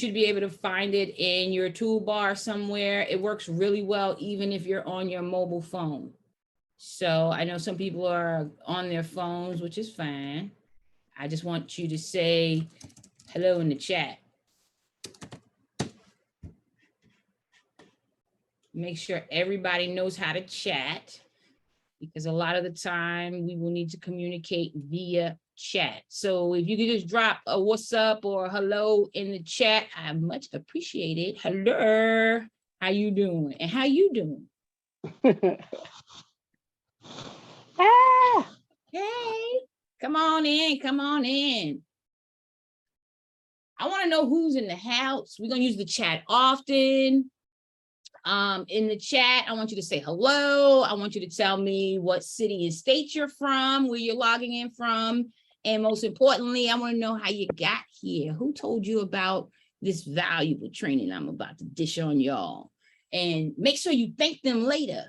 should be able to find it in your toolbar somewhere. It works really well, even if you're on your mobile phone. So I know some people are on their phones, which is fine. I just want you to say hello in the chat. Make sure everybody knows how to chat, because a lot of the time we will need to communicate via chat. So if you could just drop a what's up or hello in the chat, I much appreciate it. Hello, how you doing? And how you doing? Ah, Hey, come on in, come on in. I want to know who's in the house. We're gonna use the chat often. In the chat, I want you to say hello. I want you to tell me what city and state you're from, where you're logging in from. And most importantly, I want to know how you got here. Who told you about this valuable training I'm about to dish on y'all? And make sure you thank them later.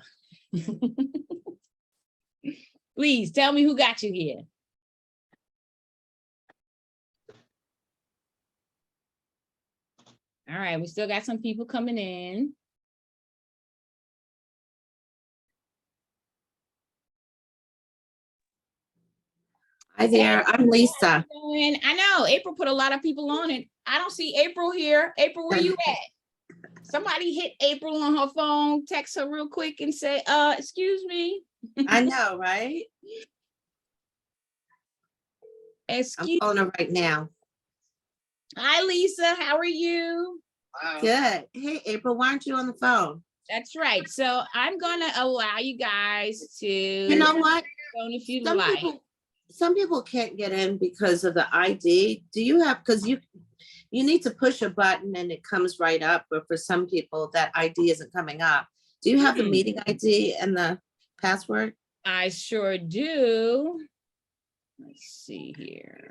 Please tell me who got you here. All right, we still got some people coming in. Hi there, I'm Lisa. I know April put a lot of people on it. I don't see April here. April, where you at? Somebody hit April on her phone, text her real quick and say, excuse me. I know, right? I'm Excuse calling her right now. Hi, Lisa. How are you? Good. Hey, April, why aren't you on the phone? That's right. So I'm gonna allow you guys to, You know what? phone if you Some like. some people can't get in because of the ID. Do you have, because you need to push a button and it comes right up, but for some people that ID isn't coming up. Do you have the meeting ID and the password? I sure do. Let's see here.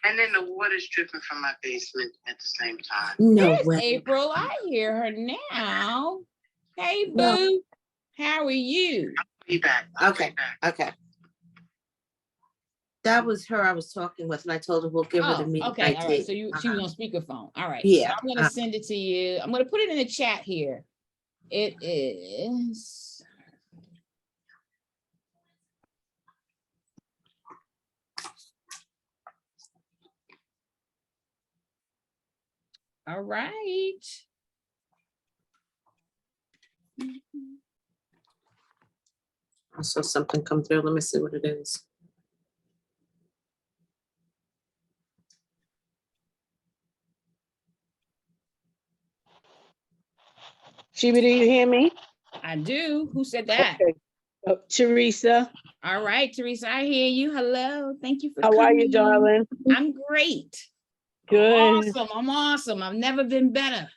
And then the water's dripping from my basement at the same time. No There's way. April. I hear her now. Hey, boo. No. How are you? Be back. Okay. Okay. That was her I was talking with, and I told her we'll give her the meeting okay. ID. All right. So she was on speakerphone. All right. Yeah. So I'm gonna send it to you. I'm gonna put it in the chat here. It is. All right. I saw something come through. Let me see what it is. Shiba, do you hear me? I do. Who said that? Okay. Oh, Teresa, All right, Teresa, I hear you. Hello. Thank you for how coming. are you, darling? I'm great. Good. Awesome. I'm awesome. I've never been better.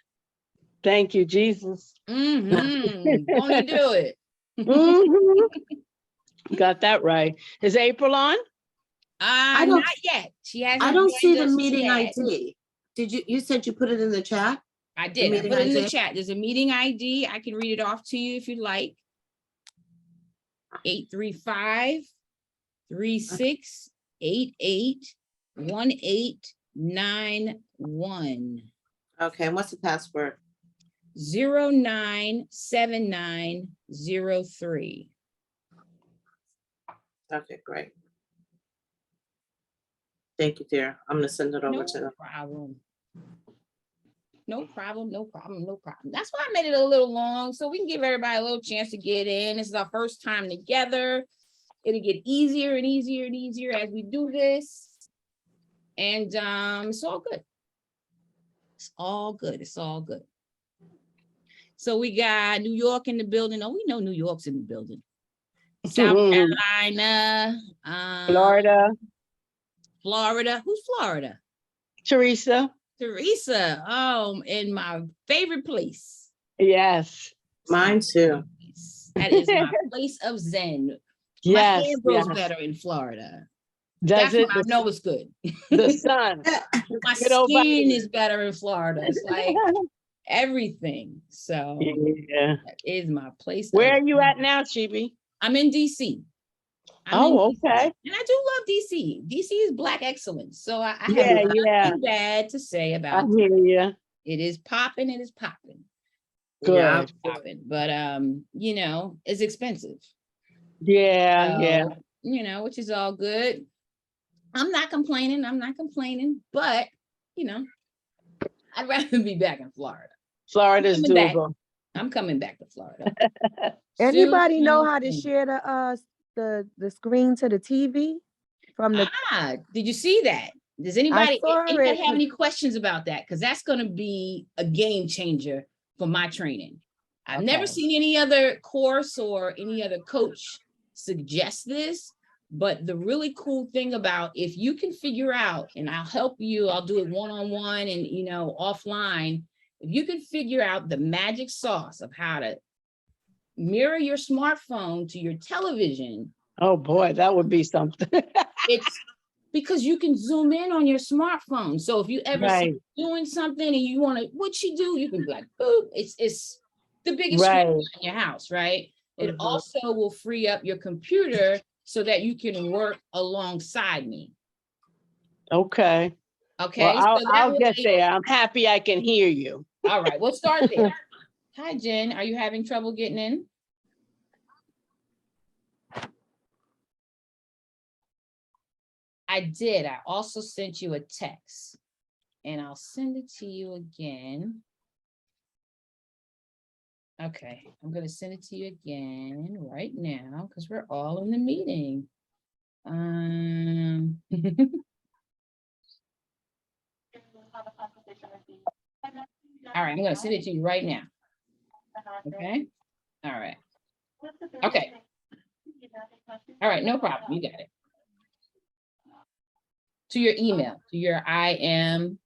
Thank you, Jesus. Won't he do it? Mhm. Got that right. Is April on? don't- Not yet. She hasn't. I don't see the joined us meeting yet. ID. Did you said you put it in the chat? I did. I meeting put it in the ID? chat. There's a meeting ID. I can read it off to you if you'd like. 835-3688-1891. Okay, and what's the password? 097903. Okay, great. Thank you, dear. I'm gonna send it over to No them. problem. No problem, no problem, no problem. That's why I made it a little long, so we can give everybody a little chance to get in. This is our first time together. It'll get easier and easier and easier as we do this. And it's all good. It's all good. It's all good. So we got New York in the building. Oh, we know New York's in the building. South Carolina. Florida. Florida. Who's Florida? Teresa. Teresa. Oh, in my favorite place. Yes. Mine too. That is my place of zen. My Yes. hair grows Yes. better in Florida. Does That's it? when I know it's good. The sun. My Good old skin vitamin. is better in Florida. It's like everything. So Yeah. that is my place. Where of are you at now, Chibi? I'm in DC. I'm in Oh, DC, okay. and I do love DC. DC is Black excellence. So I have Yeah, yeah. nothing bad to say I about hear you. it. Is popping, it is popping, Yeah. Good. popping. But you know, it's expensive. Yeah, yeah. So, you know, which is all good. I'm not complaining. I'm not complaining, but you know, I'd rather be back in Florida. Florida's coming back. doable. I'm coming back to Florida. Anybody know Soon, how to soon. share the screen to the TV from the? Did you see that? Does anybody saw anybody it, have any questions about that? Because that's going to be a game changer for my training. I've never Okay. seen any other course or any other coach suggest this, but the really cool thing about if you can figure out, and I'll help you, I'll do it one-on-one and you know offline. If you can figure out the magic sauce of how to mirror your smartphone to your television, Oh, boy, that would be something. it's because you can zoom in on your smartphone. So if you ever see Right, doing something and you want to, what you do, you can be like, boop, it's the biggest screen right. in your house, right? It Mhm. also will free up your computer so that you can work alongside me. Okay. Okay. Well, So that I'll will get take- there. I'm happy I can hear you. All right, we'll start there. Hi, Jen. Are you having trouble getting in? I did. I also sent you a text and I'll send it to you again. Okay, I'm gonna send it to you again right now because we're all in the meeting. All right, I'm gonna send it to you right now. Okay, all right. Okay. All right, no problem. You got it. To your email, to your IM.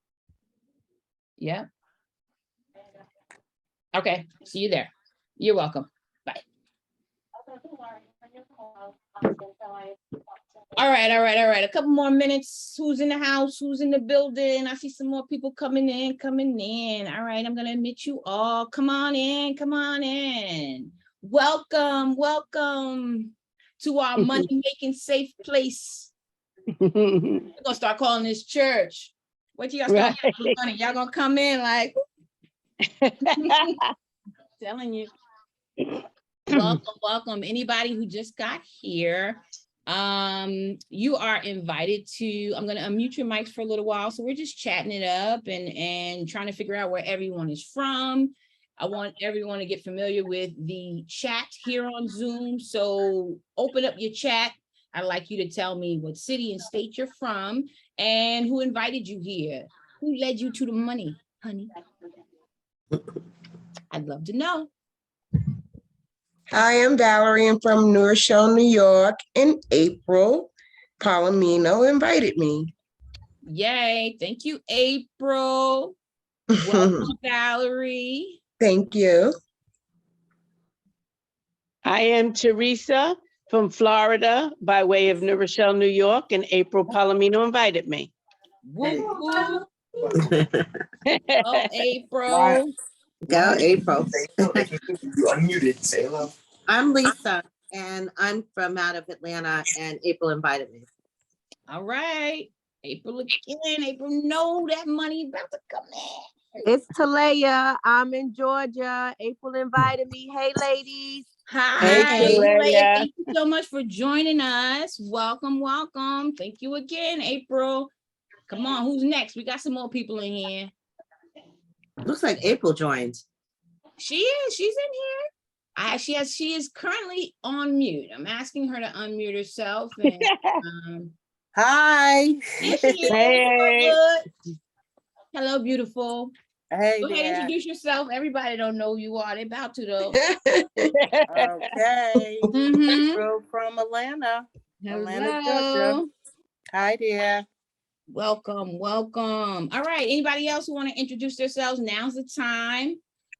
Yeah. Okay, see you there. You're welcome. Bye. All right, all right, all right. A couple more minutes. Who's in the house? Who's in the building? I see some more people coming in, coming in. All right, I'm gonna admit you all. Come on in, come on in. Welcome, welcome to our money-making safe place. We're gonna start calling this church. What you guys start Right. getting money? Y'all gonna come in like telling you. Welcome, welcome. Anybody who just got here, you are invited to, I'm gonna unmute your mics for a little while. So we're just chatting it up and trying to figure out where everyone is from. I want everyone to get familiar with the chat here on Zoom. So open up your chat. I'd like you to tell me what city and state you're from and who invited you here. Who led you to the money, honey? I'd love to know. Hi, I'm Valerie. I'm from New Rochelle, New York. In April, Palomino invited me. Yay. Thank you, April. Welcome, Valerie. Thank you. I am Teresa from Florida by way of New Rochelle, New York, and April Palomino invited me. Woo, woo. Oh, April. Go, April. You unmuted, say hello. I'm Lisa, and I'm from out of Atlanta, and April invited me. All right. April again. April, know that money about to come in. It's Talaya. I'm in Georgia. April invited me. Hey, ladies. Hi. Hey, Talaya. Talaya. Thank you so much for joining us. Welcome, welcome. Thank you again, April. Come on, who's next? We got some more people in here. Looks like April joined. She is. She's in here. She is currently on mute. I'm asking her to unmute herself. And, Hi. there she is. Hey. Good. Hello, beautiful. Hey Go ahead, there. introduce yourself. Everybody don't know who you are. They about to though. Okay. Mhm. April from Atlanta. Atlanta, Hello. Georgia. Hi there. Welcome, welcome. All right. Anybody else who want to introduce themselves? Now's the time.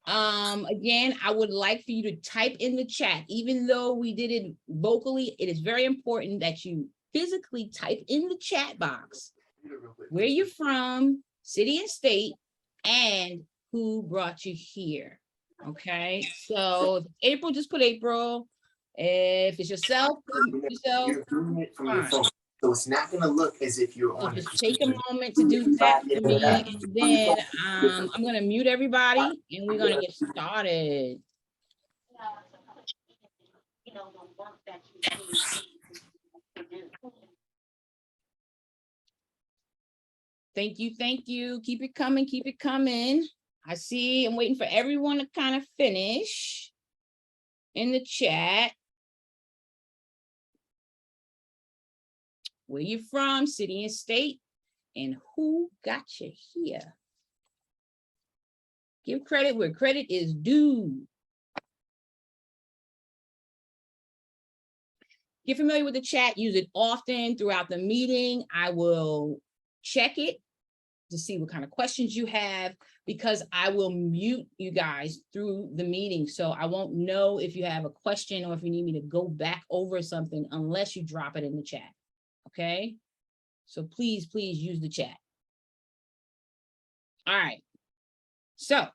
Again, I would like for you to type in the chat. Even though we did it vocally, it is very important that you physically type in the chat box where you're from, city and state, and who brought you here. Okay, so April, just put April. If it's yourself, mute yourself. You're doing it from your Fine. phone, so it's not gonna look as if you're So on. just take a moment to do that for me, and then I'm gonna mute everybody, and we're gonna get started. Thank you, thank you. Keep it coming, keep it coming. I see, I'm waiting for everyone to kind of finish in the chat. Where you from, city and state, and who got you here? Give credit where credit is due. Get familiar with the chat, use it often throughout the meeting. I will check it to see what kind of questions you have, because I will mute you guys through the meeting. So I won't know if you have a question or if you need me to go back over something unless you drop it in the chat. Okay? So please, please use the chat. All right. So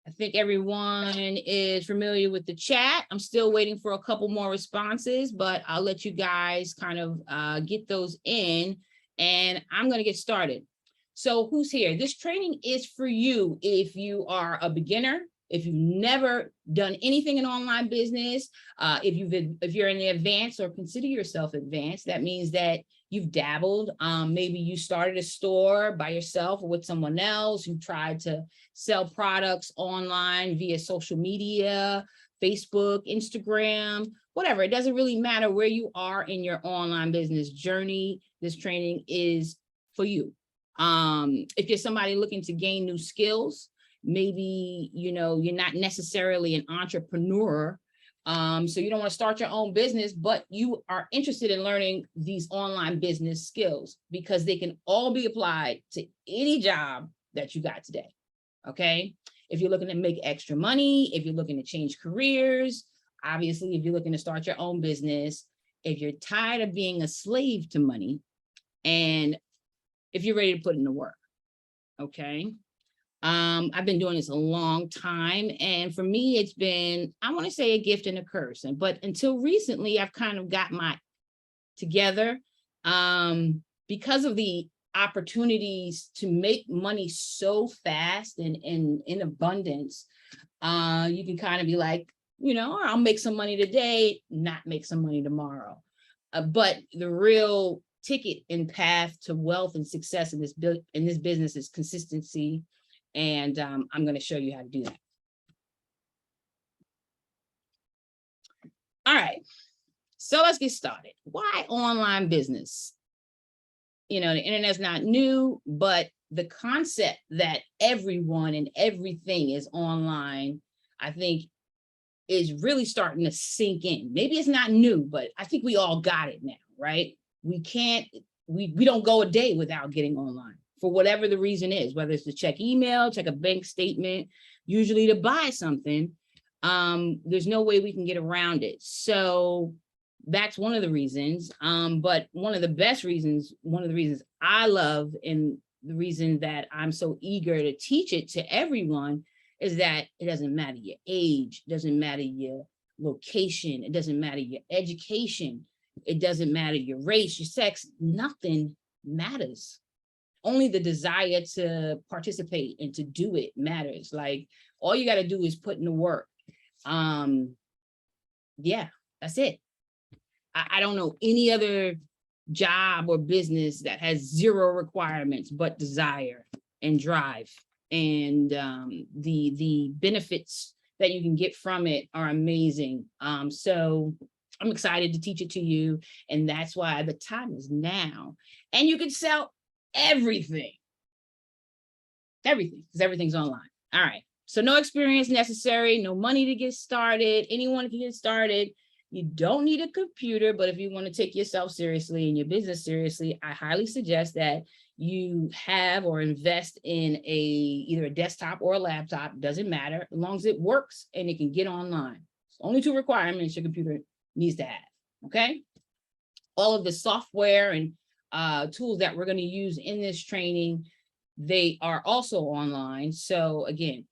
I think everyone is familiar with the chat. I'm still waiting for a couple more responses, but I'll let you guys kind of get those in, and I'm going to get started. So who's here? This training is for you if you are a beginner, if you've never done anything in online business, if you're in the advanced or consider yourself advanced. That means that you've dabbled. Maybe you started a store by yourself or with someone else. You tried to sell products online via social media, Facebook, Instagram, whatever. It doesn't really matter where you are in your online business journey. This training is for you. If you're somebody looking to gain new skills, maybe, you're not necessarily an entrepreneur, so you don't want to start your own business, but you are interested in learning these online business skills because they can all be applied to any job that you got today. Okay. If you're looking to make extra money, if you're looking to change careers, obviously, if you're looking to start your own business, if you're tired of being a slave to money, and if you're ready to put in the work. Okay. I've been doing this a long time, and for me, it's been, I want to say, a gift and a curse. But until recently, I've kind of got my together because of the opportunities to make money so fast and in abundance. You can kind of be like, I'll make some money today, not make some money tomorrow. But the real ticket and path to wealth and success in this business is consistency. And I'm going to show you how to do that. All right, so let's get started. Why online business? The internet's not new, but the concept that everyone and everything is online, I think, is really starting to sink in. Maybe it's not new, but I think we all got it now, right? We don't go a day without getting online, for whatever the reason is, whether it's to check email, check a bank statement, usually to buy something. There's no way we can get around it. So that's one of the reasons. But one of the best reasons, one of the reasons I love, and the reason that I'm so eager to teach it to everyone, is that it doesn't matter your age, it doesn't matter your location, it doesn't matter your education, it doesn't matter your race, your sex, nothing matters. Only the desire to participate and to do it matters. Like, all you got to do is put in the work. Yeah, that's it. I don't know any other job or business that has zero requirements but desire and drive. And the benefits that you can get from it are amazing. So I'm excited to teach it to you. And that's why the time is now. And you can sell everything, because everything's online. All right. So no experience necessary, no money to get started. Anyone can get started. You don't need a computer, but if you want to take yourself seriously and your business seriously, I highly suggest that you have or invest in either a desktop or a laptop. Doesn't matter, as long as it works and it can get online. It's only 2 requirements your computer needs to have. Okay. All of the software and tools that we're going to use in this training, they are also online. So again,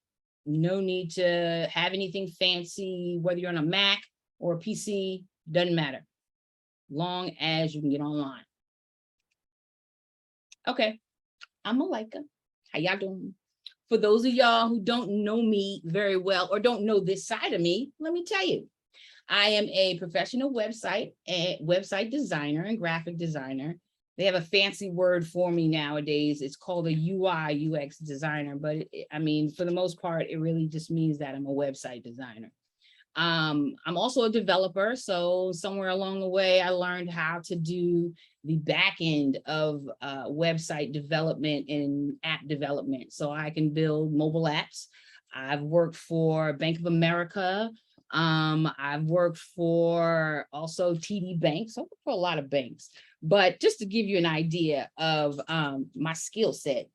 No need to have anything fancy, whether you're on a Mac or a PC, doesn't matter. Long as you can get online. Okay, I'm Malika. How y'all doing? For those of y'all who don't know me very well or don't know this side of me, let me tell you. I am a professional website designer and graphic designer. They have a fancy word for me nowadays. It's called a UI UX designer, but I mean, for the most part, it really just means that I'm a website designer. I'm also a developer. So somewhere along the way, I learned how to do the back end of website development and app development. So I can build mobile apps. I've worked for Bank of America. I've worked for also TD Bank, so I worked for a lot of banks. But just to give you an idea of my skill set,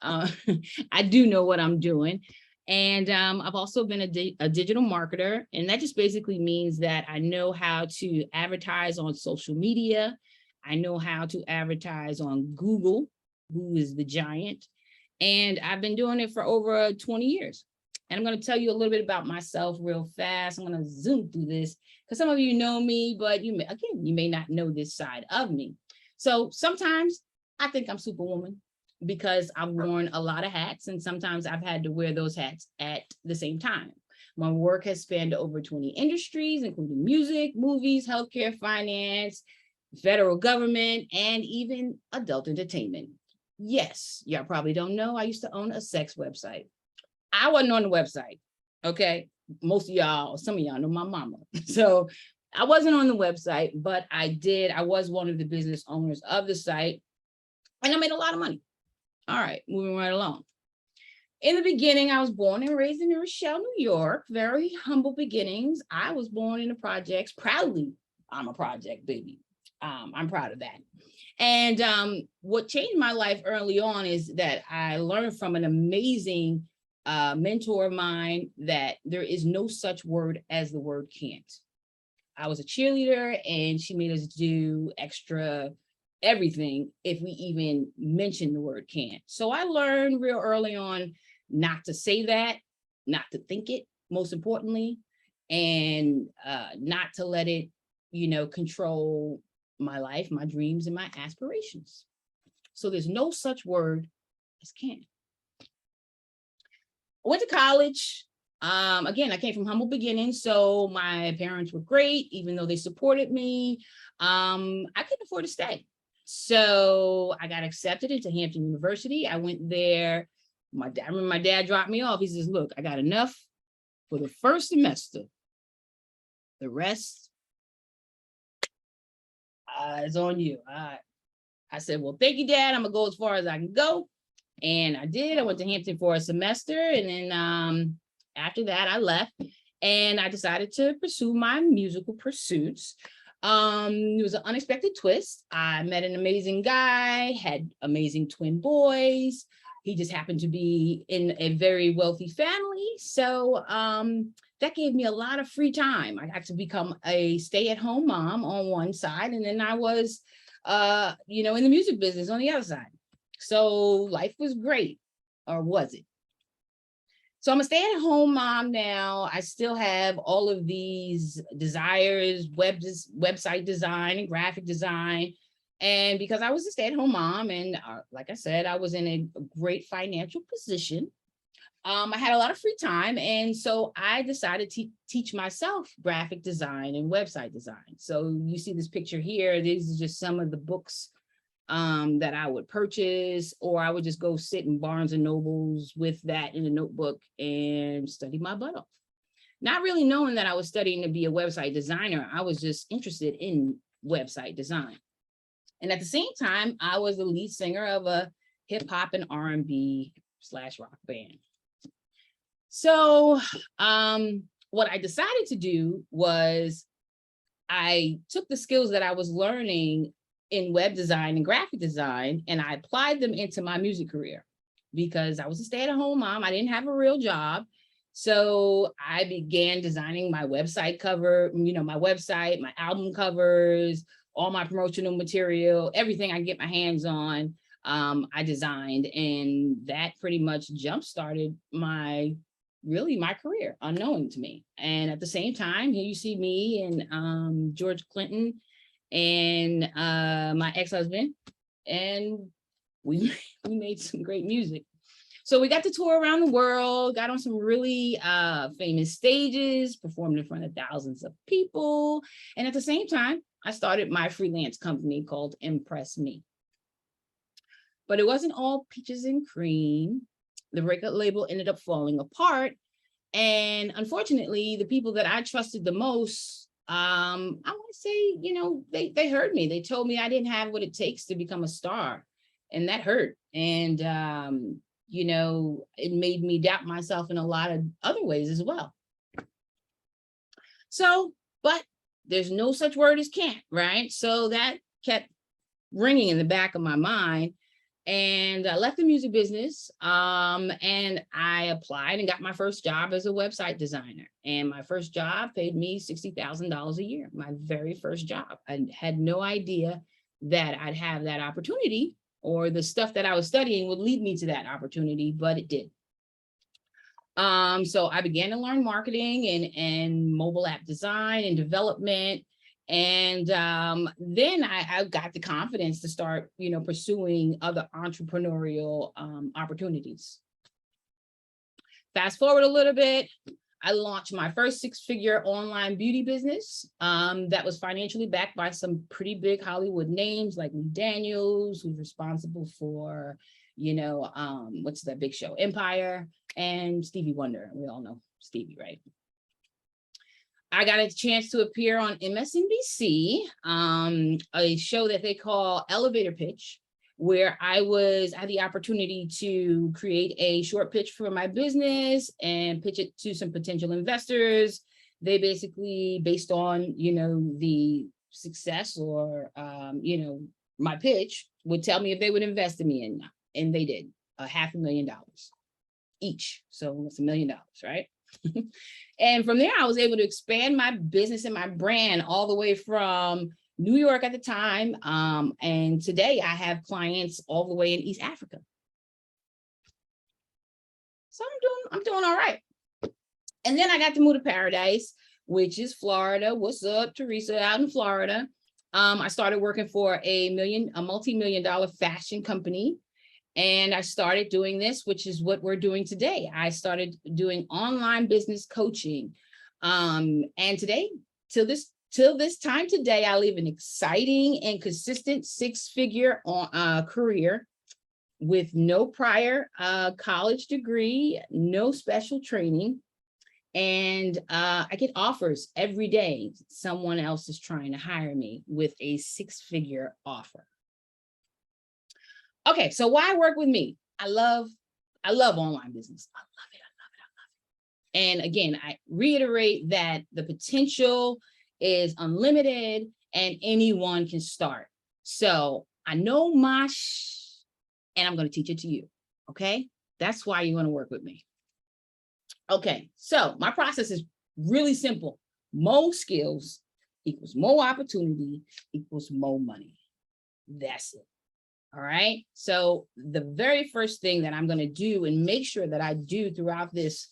I do know what I'm doing. And I've also been a digital marketer, and that just basically means that I know how to advertise on social media. I know how to advertise on Google, who is the giant, and I've been doing it for over 20 years. And I'm going to tell you a little bit about myself real fast. I'm going to zoom through this because some of you know me, but you may not know this side of me. So sometimes I think I'm Superwoman because I've worn a lot of hats, and sometimes I've had to wear those hats at the same time. My work has spanned over 20 industries, including music, movies, healthcare, finance, federal government, and even adult entertainment. Yes, y'all probably don't know, I used to own a sex website. I wasn't on the website, okay? Most of y'all, some of y'all know my mama. So I wasn't on the website, but I was one of the business owners of the site, and I made a lot of money. All right, moving right along. In the beginning, I was born and raised in New Rochelle, New York, very humble beginnings. I was born in the projects, proudly, I'm a project baby. I'm proud of that. And what changed my life early on is that I learned from an amazing mentor of mine that there is no such word as the word can't. I was a cheerleader, and she made us do extra everything if we even mention the word can't. So I learned real early on not to say that, not to think it, most importantly, and not to let it, control my life, my dreams, and my aspirations. So there's no such word as can't. I went to college. Again, I came from humble beginnings, so my parents were great, even though they supported me. I couldn't afford to stay. So I got accepted into Hampton University. I went there. I remember my dad dropped me off. He says, look, I got enough for the first semester. The rest is on you. I said, well, thank you, Dad. I'm gonna go as far as I can go. And I did. I went to Hampton for a semester. And then after that, I left and I decided to pursue my musical pursuits. It was an unexpected twist. I met an amazing guy, had amazing twin boys. He just happened to be in a very wealthy family. So that gave me a lot of free time. I got to become a stay-at-home mom on one side, and then I was, in the music business on the other side. So life was great, or was it? So I'm a stay-at-home mom now. I still have all of these desires, website design and graphic design. And because I was a stay-at-home mom, and like I said, I was in a great financial position, I had a lot of free time. And so I decided to teach myself graphic design and website design. So you see this picture here. These are just some of the books that I would purchase, or I would just go sit in Barnes and Nobles with that in a notebook and study my butt off. Not really knowing that I was studying to be a website designer. I was just interested in website design. And at the same time, I was the lead singer of a hip hop and R&B/rock band. So what I decided to do was I took the skills that I was learning in web design and graphic design, and I applied them into my music career because I was a stay-at-home mom. I didn't have a real job. So I began designing my website cover, my website, my album covers, all my promotional material, everything I get my hands on, I designed, and that pretty much jump-started my really my career, unknown to me. And at the same time, here you see me and George Clinton and my ex-husband, and we made some great music. So we got to tour around the world, got on some really famous stages, performed in front of thousands of people. And at the same time, I started my freelance company called Impress Me. But it wasn't all peaches and cream. The record label ended up falling apart. And unfortunately, the people that I trusted the most, I want to say, you know, they hurt me. They told me I didn't have what it takes to become a star. And that hurt. And, you know, it made me doubt myself in a lot of other ways as well. So, but there's no such word as can't, right? So that kept ringing in the back of my mind. And I left the music business and I applied and got my first job as a website designer. And my first job paid me $60,000 a year, my very first job. I had no idea that I'd have that opportunity, or the stuff that I was studying would lead me to that opportunity, but it did. So I began to learn marketing and mobile app design and development. And then I got the confidence to start, you know, pursuing other entrepreneurial opportunities. Fast forward a little bit, I launched my first six-figure online beauty business that was financially backed by some pretty big Hollywood names like Lee Daniels, who's responsible for, you know, what's that big show, Empire, and Stevie Wonder. We all know Stevie, right? I got a chance to appear on MSNBC, a show that they call Elevator Pitch, where I had the opportunity to create a short pitch for my business and pitch it to some potential investors. They basically, based on, you know, the success or, you know, my pitch, would tell me if they would invest in me, and they did, $500,000 each. So it's $1 million, right? And from there, I was able to expand my business and my brand all the way from New York at the time. And today I have clients all the way in East Africa. So I'm doing all right. And then I got to move to Paradise, which is Florida. What's up, Teresa, out in Florida. I started working for a multi-million-dollar fashion company. And I started doing this, which is what we're doing today. I started doing online business coaching. And today, till this time today, I live an exciting and consistent six-figure career with no prior college degree, no special training. And I get offers every day. Someone else is trying to hire me with a six-figure offer. Okay, so why work with me? I love online business. I love it. And again, I reiterate that the potential is unlimited and anyone can start. So I know my and I'm going to teach it to you. Okay, that's why you want to work with me. Okay, so my process is really simple. More skills equals more opportunity equals more money. That's it. All right. So the very first thing that I'm going to do and make sure that I do throughout this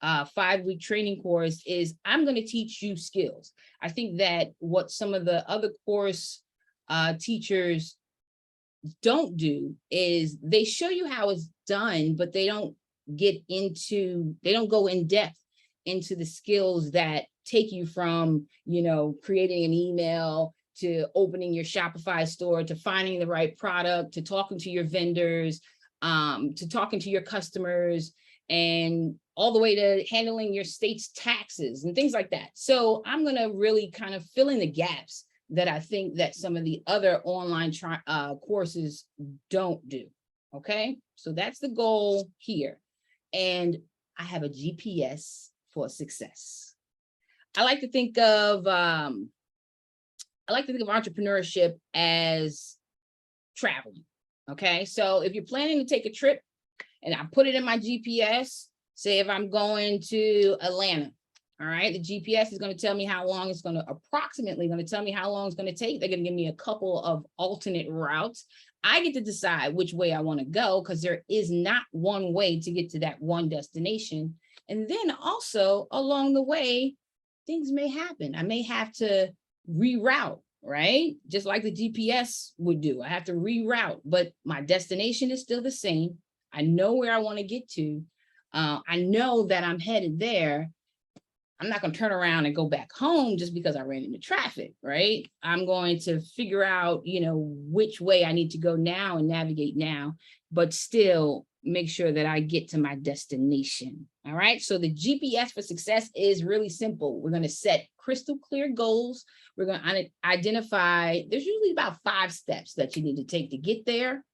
5-week training course is I'm going to teach you skills. I think that what some of the other course teachers don't do is they show you how it's done, but they don't go in depth into the skills that take you from, you know, creating an email to opening your Shopify store, to finding the right product, to talking to your vendors, to talking to your customers, and all the way to handling your state's taxes and things like that. So I'm going to really kind of fill in the gaps that I think that some of the other online courses don't do. Okay, so that's the goal here. And I have a GPS for success. I like to think of entrepreneurship as traveling. Okay, so if you're planning to take a trip and I put it in my GPS, say if I'm going to Atlanta, All right, the GPS is going to tell me how long it's going to approximately going to tell me how long it's going to take. They're going to give me a couple of alternate routes. I get to decide which way I want to go because there is not one way to get to that one destination. And then also along the way, things may happen. I may have to reroute, right? Just like the GPS would do. I have to reroute, but my destination is still the same. I know where I want to get to. I know that I'm headed there. I'm not going to turn around and go back home just because I ran into traffic, right? I'm going to figure out, which way I need to go now and navigate now, but still make sure that I get to my destination. All right. So the GPS for success is really simple. We're going to set crystal clear goals. We're going to identify, there's usually about 5 steps that you need to take to get there.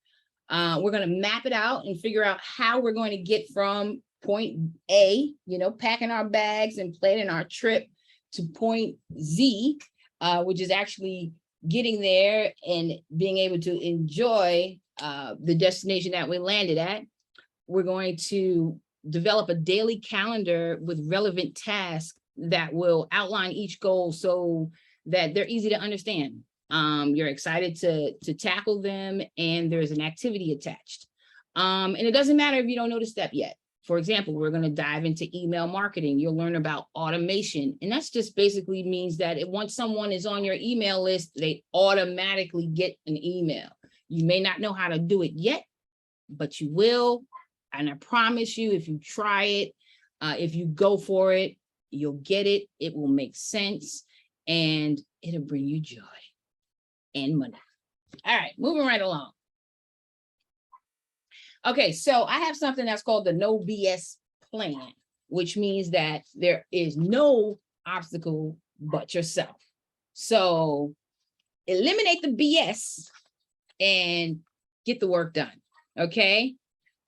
We're going to map it out and figure out how we're going to get from point A, packing our bags and planning our trip to point Z, which is actually getting there and being able to enjoy the destination that we landed at. We're going to develop a daily calendar with relevant tasks that will outline each goal so that they're easy to understand. You're excited to tackle them, and there's an activity attached. And it doesn't matter if you don't know the step yet. For example, we're going to dive into email marketing. You'll learn about automation. And that's just basically means that once someone is on your email list, they automatically get an email. You may not know how to do it yet, but you will. And I promise you, if you try it, if you go for it, you'll get it. It will make sense and it'll bring you joy and money. All right, moving right along. Okay, so I have something that's called the No BS plan, which means that there is no obstacle but yourself. So eliminate the BS and get the work done, okay?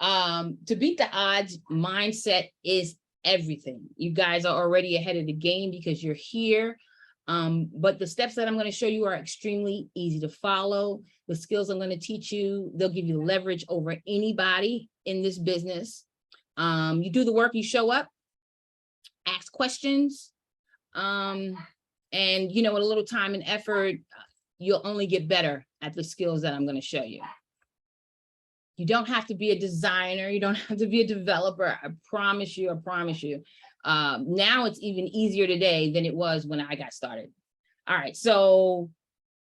To beat the odds, mindset is everything. You guys are already ahead of the game because you're here. But the steps that I'm going to show you are extremely easy to follow. The skills I'm going to teach you, they'll give you leverage over anybody in this business. You do the work, you show up, ask questions, and with a little time and effort, you'll only get better at the skills that I'm going to show you. You don't have to be a designer. You don't have to be a developer. I promise you, I promise you. Now it's even easier today than it was when I got started. All right, so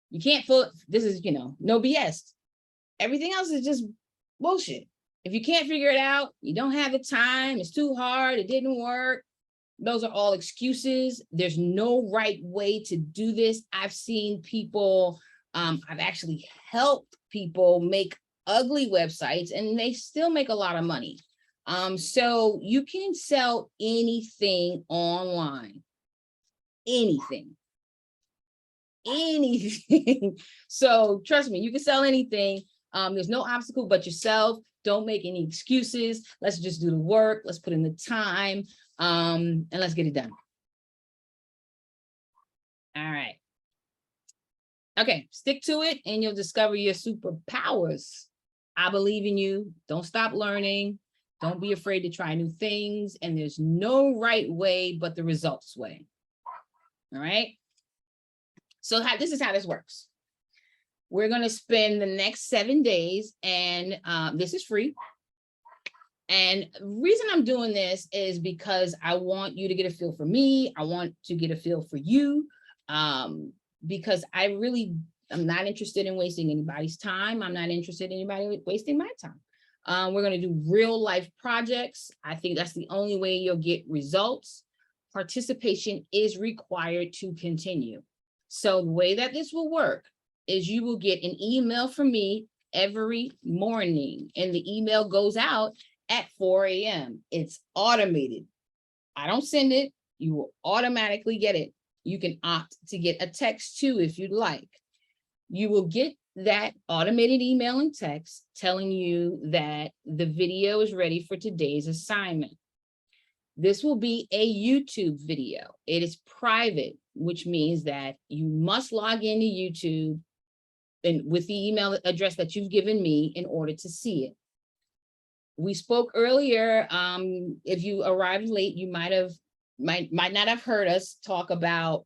you can't fool, this is, no BS. Everything else is just bullshit. If you can't figure it out, you don't have the time, it's too hard, it didn't work. Those are all excuses. There's no right way to do this. I've seen people, I've actually helped people make ugly websites and they still make a lot of money. So you can sell anything online, anything. So trust me, you can sell anything. There's no obstacle but yourself. Don't make any excuses. Let's just do the work. Let's put in the time, and let's get it done. All right. Okay, stick to it and you'll discover your superpowers. I believe in you. Don't stop learning. Don't be afraid to try new things. And there's no right way but the results way. All right. So this is how this works. We're going to spend the next 7 days, and this is free. And the reason I'm doing this is because I want you to get a feel for me. I want to get a feel for you, because I'm not interested in wasting anybody's time. I'm not interested in anybody wasting my time. We're going to do real life projects. I think that's the only way you'll get results. Participation is required to continue. So the way that this will work is you will get an email from me every morning, and the email goes out at 4 a.m. It's automated. I don't send it. You will automatically get it. You can opt to get a text too if you'd like. You will get that automated email and text telling you that the video is ready for today's assignment. This will be a YouTube video. It is private, which means that you must log into YouTube and with the email address that you've given me in order to see it. We spoke earlier, if you arrived late, you might have might not have heard us talk about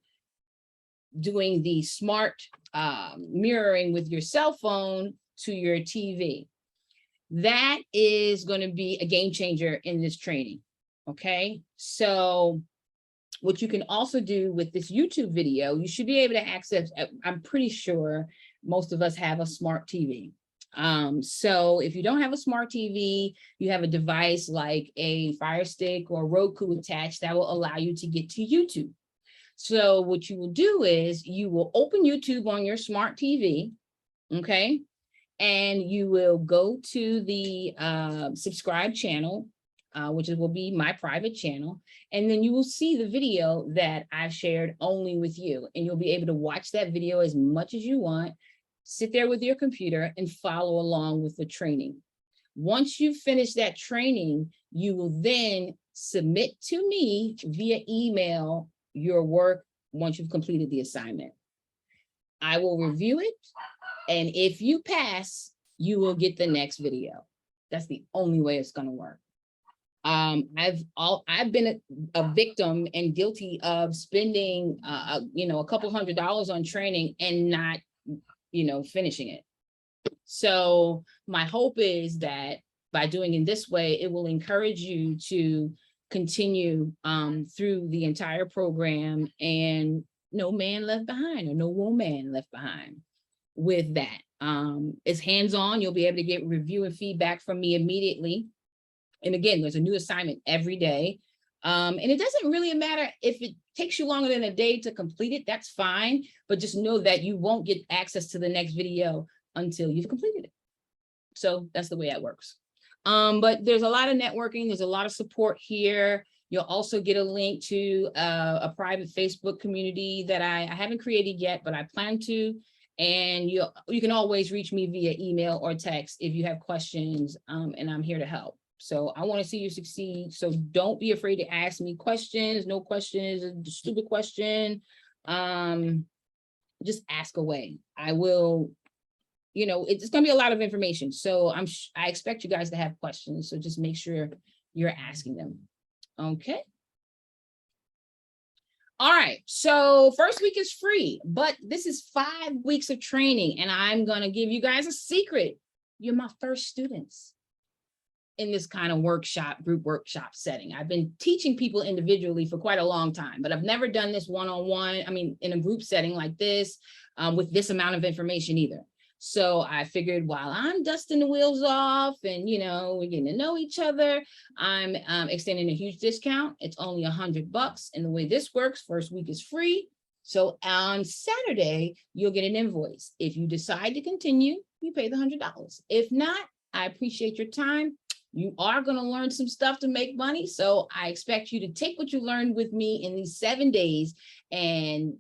doing the smart mirroring with your cell phone to your TV. That is going to be a game changer in this training. Okay, so what you can also do with this YouTube video, you should be able to access, I'm pretty sure most of us have a smart TV. So if you don't have a smart TV, you have a device like a Fire Stick or Roku attached that will allow you to get to YouTube. So what you will do is you will open YouTube on your smart TV, okay? And you will go to the subscribe channel, which will be my private channel. And then you will see the video that I've shared only with you. And you'll be able to watch that video as much as you want, sit there with your computer and follow along with the training. Once you finish that training, you will then submit to me via email your work once you've completed the assignment. I will review it. And if you pass, you will get the next video. That's the only way it's going to work. I've been a victim and guilty of spending, a couple $100 on training and not, finishing it. So my hope is that by doing it this way, it will encourage you to continue through the entire program and no man left behind or no woman left behind with that. It's hands-on. You'll be able to get review and feedback from me immediately. And again, there's a new assignment every day. And it doesn't really matter if it takes you longer than a day to complete it, that's fine. But just know that you won't get access to the next video until you've completed it. So that's the way that works. But there's a lot of networking. There's a lot of support here. You'll also get a link to a private Facebook community that I haven't created yet, but I plan to. And you can always reach me via email or text if you have questions, and I'm here to help. So I want to see you succeed. So don't be afraid to ask me questions. No question is a stupid question. Just ask away. I will, it's going to be a lot of information. So I expect you guys to have questions. So just make sure you're asking them. Okay. All right. So first week is free, but this is 5 weeks of training. And I'm going to give you guys a secret. You're my first students in this kind of group workshop setting. I've been teaching people individually for quite a long time, but I've never done this one-on-one. I mean, in a group setting like this, with this amount of information either. So I figured while I'm dusting the wheels off and, we're getting to know each other, I'm extending a huge discount. It's only $100. And the way this works, first week is free. So on Saturday, you'll get an invoice. If you decide to continue, you pay the $100. If not, I appreciate your time. You are going to learn some stuff to make money. So I expect you to take what you learned with me in these 7 days and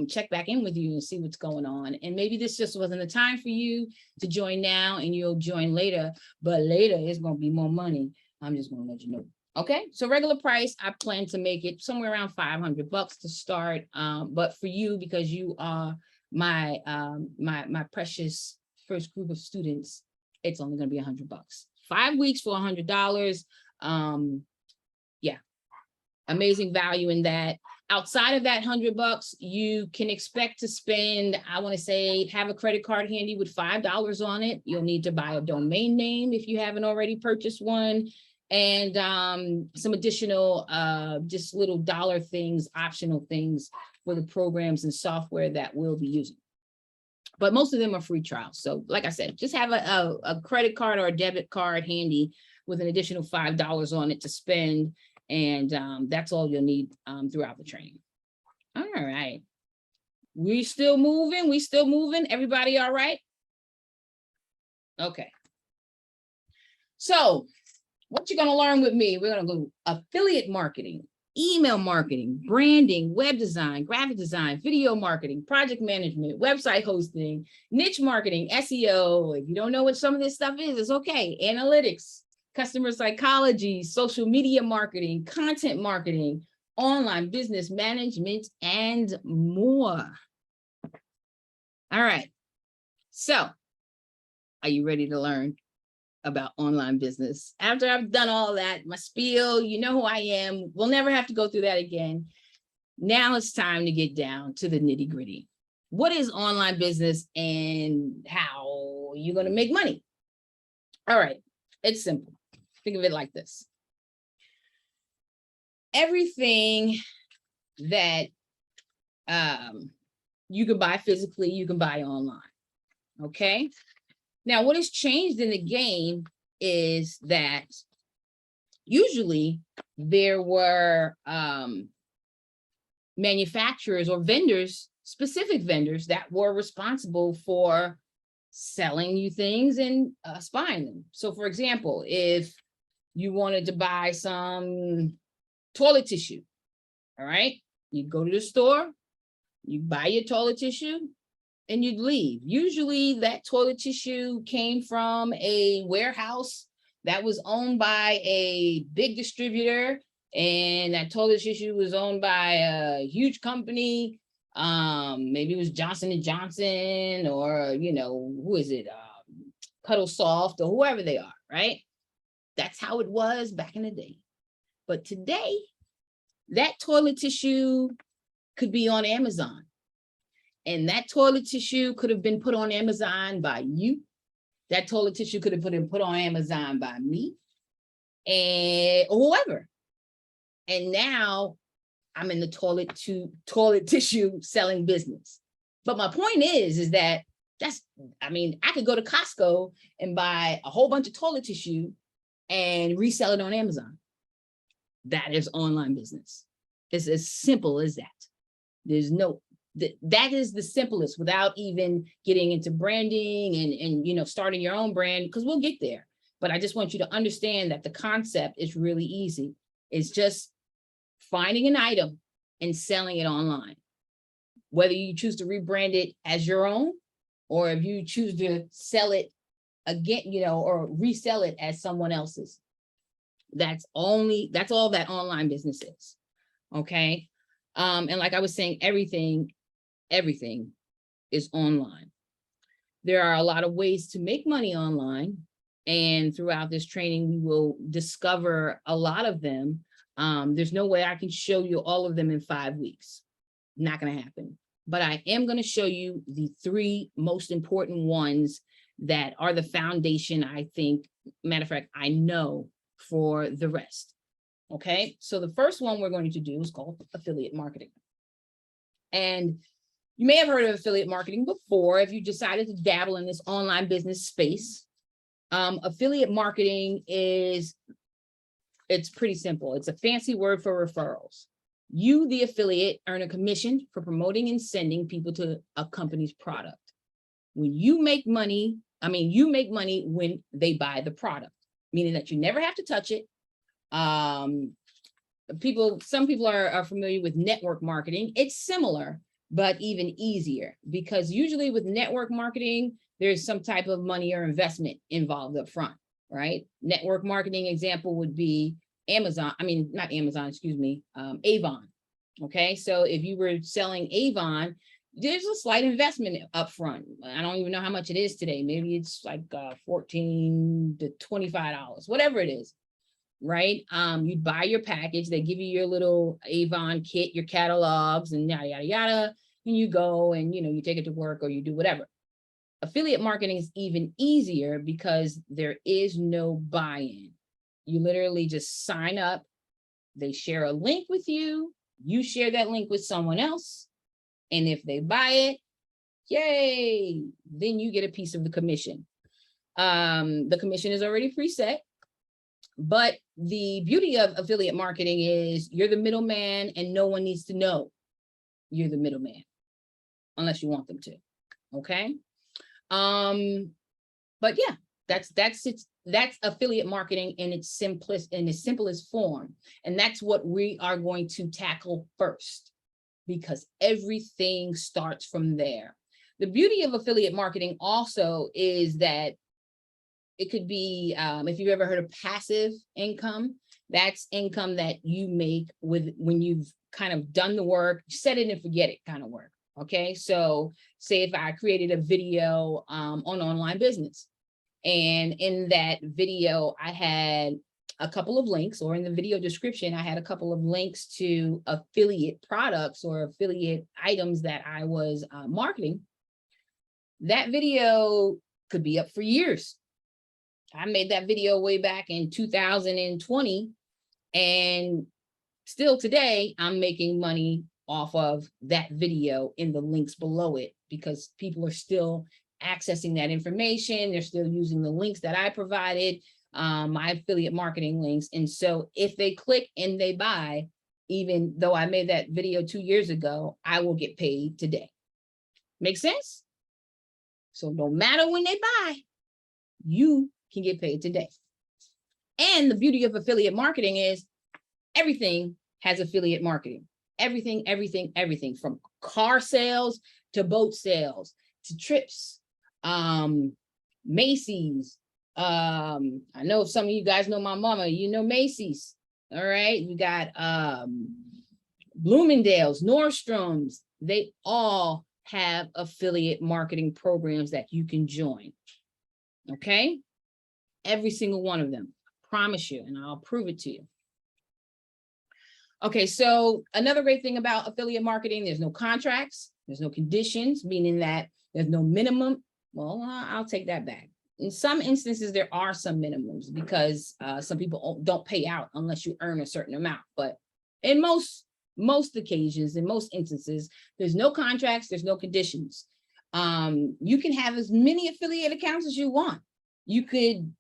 check back in with you and see what's going on. And maybe this just wasn't the time for you to join now and you'll join later, but later it's going to be more money. I'm just going to let you know. Okay. So regular price, I plan to make it somewhere around $500 to start. But for you, because you are my precious first group of students, it's only going to be $100. 5 weeks for $100. Yeah, amazing value in that. Outside of that $100, you can expect to spend, I want to say, have a credit card handy with $5 on it. You'll need to buy a domain name if you haven't already purchased one, and some additional just little dollar things, optional things for the programs and software that we'll be using. But most of them are free trials. So like I said, just have a credit card or a debit card handy with an additional $5 on it to spend. And that's all you'll need throughout the training. All right. We still moving. Everybody all right? Okay. So what you're going to learn with me, we're going to go affiliate marketing, email marketing, branding, web design, graphic design, video marketing, project management, website hosting, niche marketing, SEO. If you don't know what some of this stuff is, it's okay. Analytics, customer psychology, social media marketing, content marketing, online business management, and more. All right. So, are you ready to learn? about online business. After I've done all that, my spiel, you know who I am. We'll never have to go through that again. Now it's time to get down to the nitty gritty. What is online business and how you're going to make money? All right, it's simple. Think of it like this. Everything that you can buy physically, you can buy online. Okay. Now, what has changed in the game is that usually there were manufacturers or vendors, specific vendors that were responsible for selling you things and spying them. So for example, if you wanted to buy some toilet tissue, all right, you go to the store, you buy your toilet tissue, and you'd leave. Usually that toilet tissue came from a warehouse that was owned by a big distributor, and that toilet tissue was owned by a huge company. Maybe it was Johnson & Johnson, or, you know, who is it? Cuddle Soft, or whoever they are, right? That's how it was back in the day. But today, that toilet tissue could be on Amazon. And that toilet tissue could have been put on Amazon by you. That toilet tissue could have been put on Amazon by me, and whoever. And now I'm in the toilet tissue selling business. But my point is that I could go to Costco and buy a whole bunch of toilet tissue and resell it on Amazon. That is online business. It's as simple as that. There's no, that is the simplest, without even getting into branding and you know, starting your own brand, because we'll get there. But I just want you to understand that the concept is really easy. It's just finding an item and selling it online. Whether you choose to rebrand it as your own, or if you choose to sell it again, you know, or resell it as someone else's. That's all that online business is. Okay. And like I was saying, everything is online. There are a lot of ways to make money online. And throughout this training, we will discover a lot of them. There's no way I can show you all of them in 5 weeks. Not going to happen. But I am going to show you the 3 most important ones that are the foundation, I think, matter of fact, I know, for the rest. Okay, so the first one we're going to do is called affiliate marketing. And you may have heard of affiliate marketing before if you decided to dabble in this online business space. Affiliate marketing it's pretty simple. It's a fancy word for referrals. You, the affiliate, earn a commission for promoting and sending people to a company's product. When you make money, you make money when they buy the product, meaning that you never have to touch it. Some people are familiar with network marketing. It's similar, but even easier, because usually with network marketing, there's some type of money or investment involved up front, right? Network marketing example would be Avon. Okay, so if you were selling Avon, there's a slight investment up front. I don't even know how much it is today. Maybe it's like $14 to $25, whatever it is, right? You buy your package, they give you your little Avon kit, your catalogs, and yada, yada, yada, and you go and, you know, you take it to work or you do whatever. Affiliate marketing is even easier because there is no buy-in. You literally just sign up, they share a link with you, you share that link with someone else, and if they buy it, yay, then you get a piece of the commission. The commission is already preset, but the beauty of affiliate marketing is you're the middleman and no one needs to know you're the middleman unless you want them to, okay? But yeah, that's affiliate marketing in its simplest form. And that's what we are going to tackle first, because everything starts from there. The beauty of affiliate marketing also is that it could be, if you've ever heard of passive income, that's income that you make when you've kind of done the work, set it and forget it kind of work. Okay, so say if I created a video on online business And in that video, I had a couple of links, or in the video description, I had a couple of links to affiliate products or affiliate items that I was marketing. That video could be up for years. I made that video way back in 2020, and still today, I'm making money off of that video in the links below it, because people are still accessing that information. They're still using the links that I provided, my affiliate marketing links. And so if they click and they buy, even though I made that video 2 years ago, I will get paid today. Make sense? So no matter when they buy, you can get paid today. And the beauty of affiliate marketing is everything has affiliate marketing. Everything, everything, everything, from car sales to boat sales to trips, Macy's. I know some of you guys know my mama, you know Macy's. All right, you got Bloomingdale's, Nordstrom's. They all have affiliate marketing programs that you can join. Okay, every single one of them, promise you, and I'll prove it to you. Okay, so another great thing about affiliate marketing, there's no contracts, there's no conditions, meaning that there's no minimum. Well, I'll take that back. In some instances, there are some minimums, because some people don't pay out unless you earn a certain amount. But in most occasions, in most instances, there's no contracts, there's no conditions. You can have as many affiliate accounts as you want. You could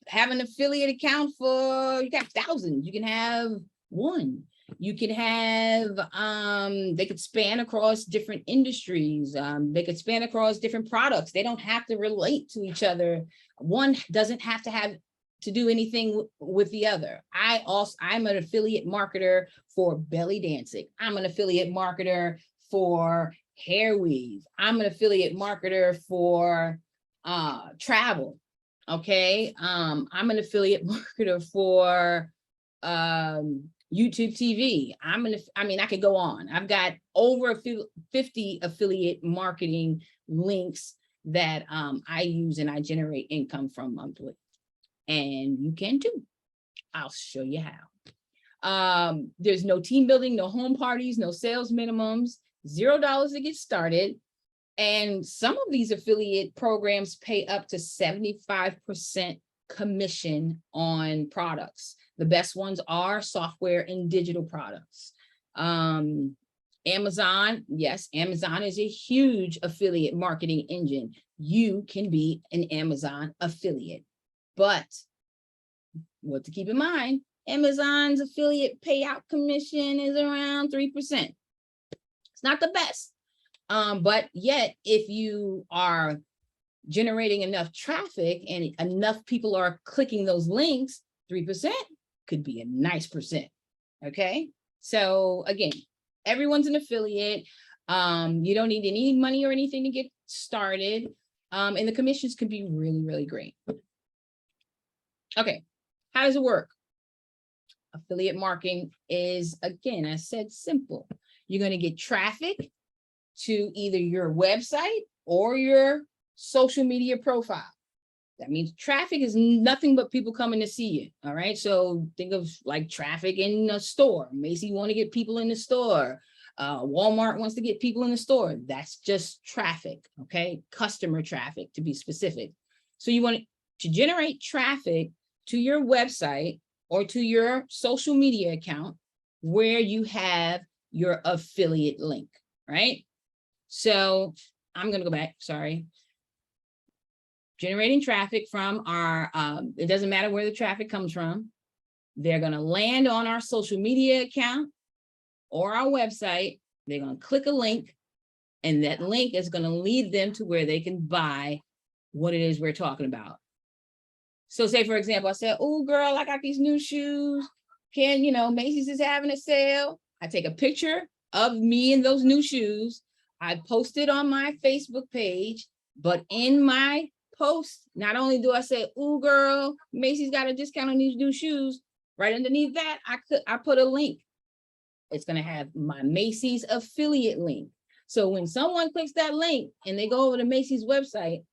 have an affiliate account for, you got thousands, you can have one. You could have, they could span across different industries. They could span across different products. They don't have to relate to each other. One doesn't have to have to do anything with the other. I'm an affiliate marketer for belly dancing. I'm an affiliate marketer for hair weave. I'm an affiliate marketer for travel. Okay. I'm an affiliate marketer for YouTube TV. I mean, I could go on. I've got over 50 affiliate marketing links that I use and I generate income from monthly. And you can too. I'll show you how. There's no team building, no home parties, no sales minimums, $0 to get started. And some of these affiliate programs pay up to 75% commission on products. The best ones are software and digital products. Amazon, yes, Amazon is a huge affiliate marketing engine. You can be an Amazon affiliate, but what to keep in mind, Amazon's affiliate payout commission is around 3%. It's not the best, but yet if you are generating enough traffic and enough people are clicking those links, 3% could be a nice percent. Okay, so again, everyone's an affiliate. You don't need any money or anything to get started, and the commissions can be really, really great. Okay, how does it work? Affiliate marketing is, again, I said, simple. You're going to get traffic to either your website or your social media profile. That means traffic is nothing but people coming to see you. All right. So think of like traffic in a store. Macy's want to get people in the store. Walmart wants to get people in the store. That's just traffic. Okay. Customer traffic, to be specific. So you want to generate traffic to your website or to your social media account where you have your affiliate link. Right. So I'm going to go back. Sorry. Generating traffic from our, it doesn't matter where the traffic comes from. They're going to land on our social media account or our website. They're going to click a link, and that link is going to lead them to where they can buy what it is we're talking about. So say, for example, I said, oh, girl, I got these new shoes. Macy's is having a sale. I take a picture of me in those new shoes. I post it on my Facebook page, but in my post, not only do I say, "Ooh, girl, Macy's got a discount on these new shoes," right underneath that, I put a link. It's going to have my Macy's affiliate link. So when someone clicks that link and they go over to Macy's website,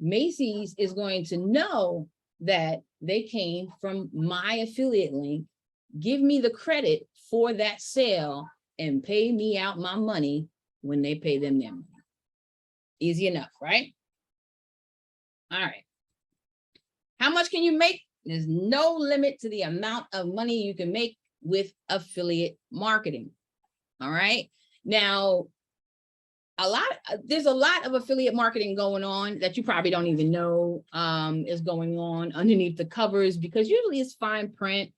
Macy's is going to know that they came from my affiliate link, give me the credit for that sale, and pay me out my money when they pay them their money. Easy enough, right? All right. How much can you make? There's no limit to the amount of money you can make with affiliate marketing. All right. Now, there's a lot of affiliate marketing going on that you probably don't even know is going on underneath the covers, because usually it's fine print.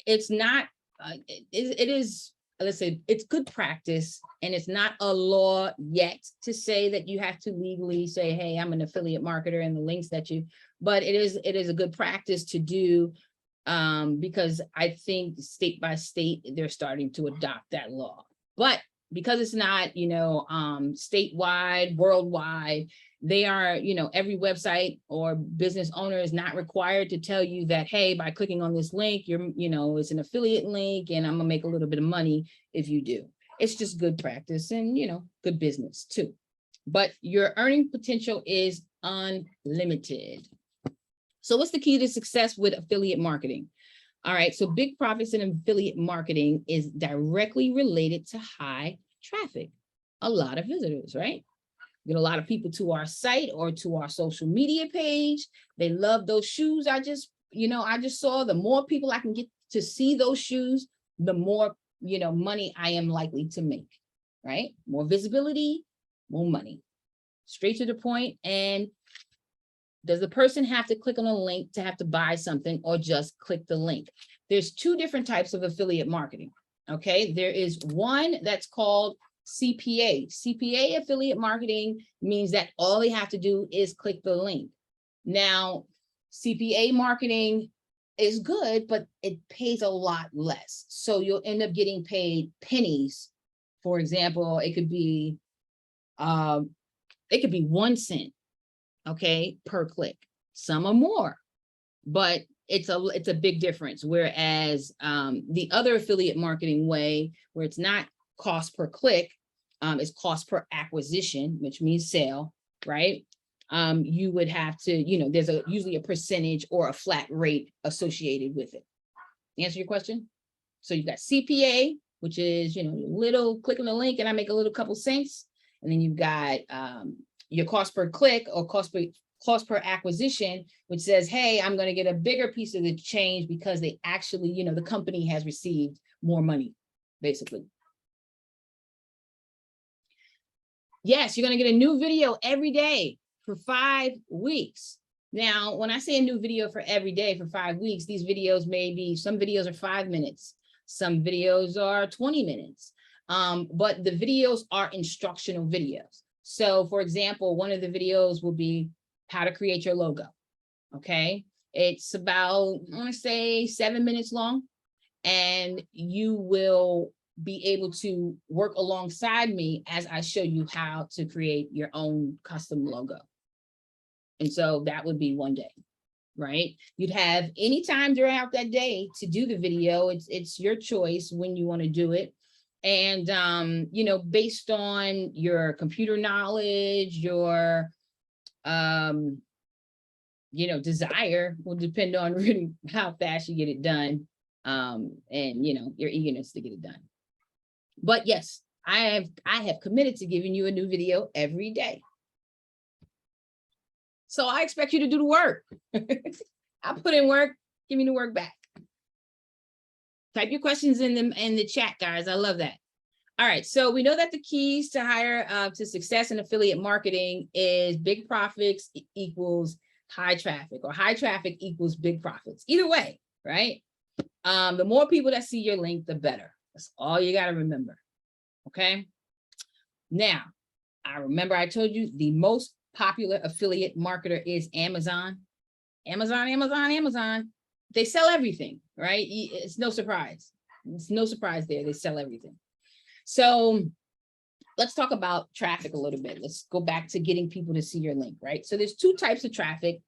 It's not, it is, let's say, it's good practice, and it's not a law yet to say that you have to legally say, hey, I'm an affiliate marketer, and the links that you, but it is a good practice to do, because I think state by state, they're starting to adopt that law. But because it's not, statewide, worldwide, they are, every website or business owner is not required to tell you that, hey, by clicking on this link, it's an affiliate link, and I'm gonna make a little bit of money if you do. It's just good practice and, good business too. But your earning potential is unlimited. So what's the key to success with affiliate marketing? All right, so big profits in affiliate marketing is directly related to high traffic, a lot of visitors, right? Get a lot of people to our site or to our social media page. They love those shoes. I just saw. The more people I can get to see those shoes, the more, money I am likely to make, right? More visibility, more money. Straight to the point. And does the person have to click on a link to have to buy something, or just click the link? There's two different types of affiliate marketing, okay? There is one that's called CPA. CPA affiliate marketing means that all they have to do is click the link. Now, CPA marketing is good, but it pays a lot less. So you'll end up getting paid pennies. For example, it could be 1 cent. Okay, per click. Some are more, but it's a big difference. Whereas the other affiliate marketing way, where it's not cost per click, is cost per acquisition, which means sale, right? You would have to, there's usually a percentage or a flat rate associated with it. Answer your question? So you've got CPA, which is, little click on the link and I make a little couple cents. And then you've got your cost per click or cost per acquisition, which says, hey, I'm going to get a bigger piece of the change because they actually, the company has received more money, basically. Yes, you're going to get a new video every day for 5 weeks. Now, when I say a new video for every day for 5 weeks, these videos some videos are 5 minutes, some videos are 20 minutes, but the videos are instructional videos. So for example, one of the videos will be how to create your logo. Okay. It's about, I want to say 7 minutes long, and you will be able to work alongside me as I show you how to create your own custom logo. And so that would be one day, right? You'd have any time throughout that day to do the video. It's your choice when you want to do it. And, based on your computer knowledge, your, desire will depend on really how fast you get it done, and, your eagerness to get it done. But yes, I have committed to giving you a new video every day. So I expect you to do the work. I put in work, give me the work back. Type your questions in the chat, guys. I love that. All right, so we know that the keys to success in affiliate marketing is big profits equals high traffic, or high traffic equals big profits. Either way, right? The more people that see your link, the better. That's all you got to remember. Okay. Now, I told you the most popular affiliate marketer is Amazon. Amazon. They sell everything, right? It's no surprise. It's no surprise there. They sell everything. So let's talk about traffic a little bit. Let's go back to getting people to see your link, right? So there's two types of traffic.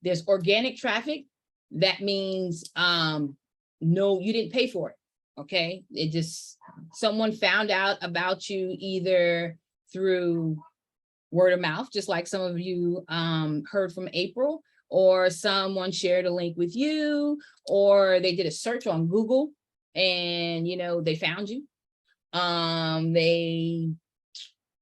There's organic traffic. That means, no, you didn't pay for it. Okay. It just, someone found out about you either through word of mouth, just like some of you heard from April, or someone shared a link with you, or they did a search on Google and they found you.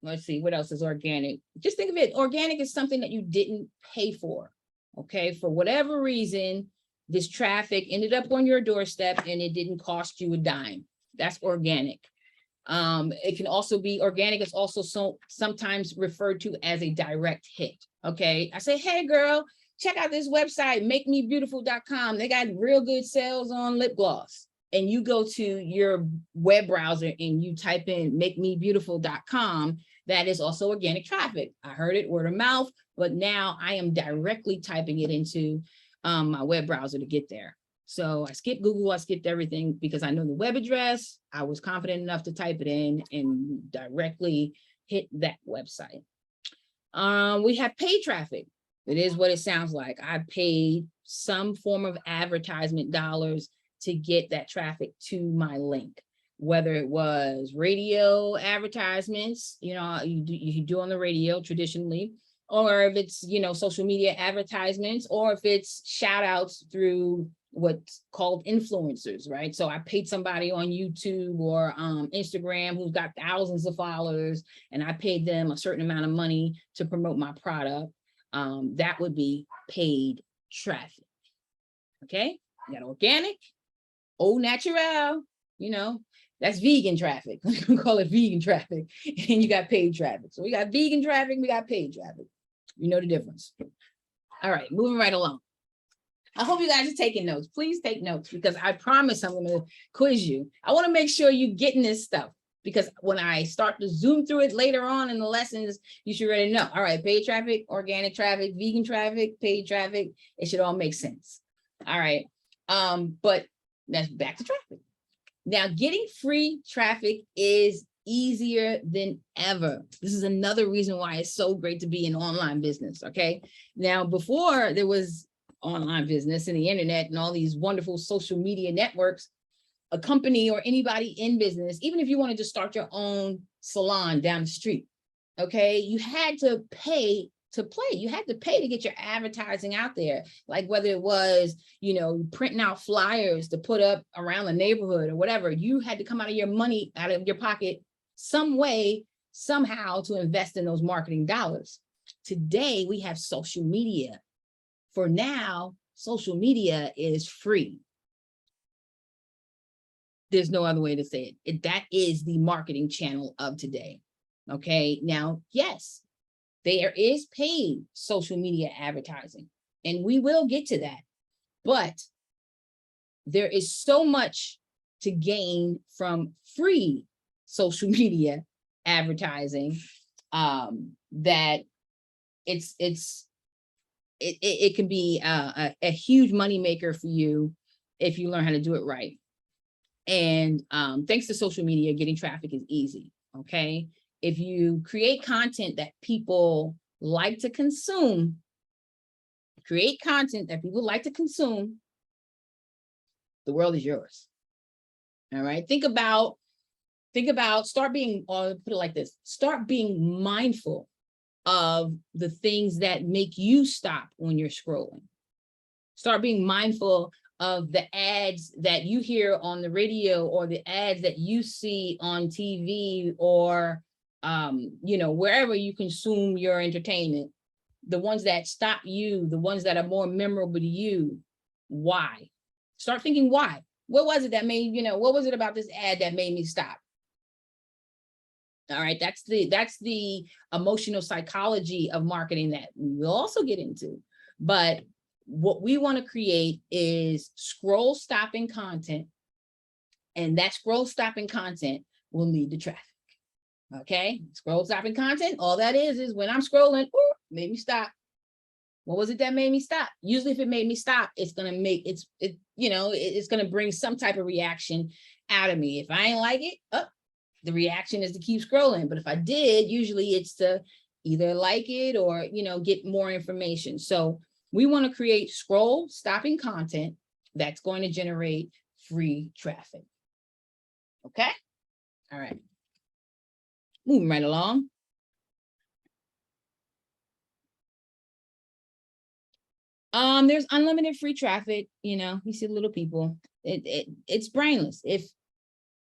Let's see, what else is organic? Just think of it, organic is something that you didn't pay for. Okay, for whatever reason, this traffic ended up on your doorstep and it didn't cost you a dime. That's organic. It can also be organic. It's also sometimes referred to as a direct hit. Okay, I say, hey girl, check out this website, makemebeautiful.com. They got real good sales on lip gloss. And you go to your web browser and you type in makemebeautiful.com. That is also organic traffic. I heard it word of mouth, but now I am directly typing it into my web browser to get there. So I skipped Google, I skipped everything because I know the web address. I was confident enough to type it in and directly hit that website. We have paid traffic. It is what it sounds like. I paid some form of advertisement dollars to get that traffic to my link, whether it was radio advertisements, you do on the radio traditionally, or if it's, social media advertisements, or if it's shout outs through what's called influencers, right? So I paid somebody on YouTube or Instagram who's got thousands of followers, and I paid them a certain amount of money to promote my product. That would be paid traffic. Okay, you got organic, au naturel, that's vegan traffic. We call it vegan traffic. And you got paid traffic. So we got vegan traffic, we got paid traffic. You know the difference. All right, moving right along. I hope you guys are taking notes. Please take notes because I promise I'm going to quiz you. I want to make sure you're getting this stuff because when I start to zoom through it later on in the lessons, you should already know. All right, paid traffic, organic traffic, vegan traffic, paid traffic. It should all make sense. All right. But that's back to traffic. Now, getting free traffic is easier than ever. This is another reason why it's so great to be in online business, okay? Now, before there was online business and the internet and all these wonderful social media networks, a company or anybody in business, even if you wanted to start your own salon down the street, okay, you had to pay to play. You had to pay to get your advertising out there, like whether it was, printing out flyers to put up around the neighborhood or whatever. You had to come out of your money, out of your pocket, some way, somehow to invest in those marketing dollars. Today, we have social media. For now, social media is free. There's no other way to say it. That is the marketing channel of today. Okay, now, yes, there is paid social media advertising, and we will get to that. But there is so much to gain from free social media advertising that it can be a huge money maker for you if you learn how to do it right. And thanks to social media, getting traffic is easy, okay? If you create content that people like to consume, the world is yours. All right, think about, start being, or put it like this, start being mindful of the things that make you stop when you're scrolling. Start being mindful of the ads that you hear on the radio or the ads that you see on TV or, wherever you consume your entertainment, the ones that stop you, the ones that are more memorable to you. Why? Start thinking why. What was it that made, what was it about this ad that made me stop? All right, that's the emotional psychology of marketing that we will also get into. But what we want to create is scroll stopping content, and that scroll stopping content will lead to traffic. Okay, scroll stopping content, all that is when I'm scrolling, ooh, made me stop. What was it that made me stop? Usually if it made me stop, it's gonna make it's gonna bring some type of reaction out of me. If I ain't like it, the reaction is to keep scrolling. But if I did, usually it's to either like it or get more information. So we want to create scroll stopping content that's going to generate free traffic. Okay, all right, moving right along. There's unlimited free traffic, you know, you see little people. It's brainless. If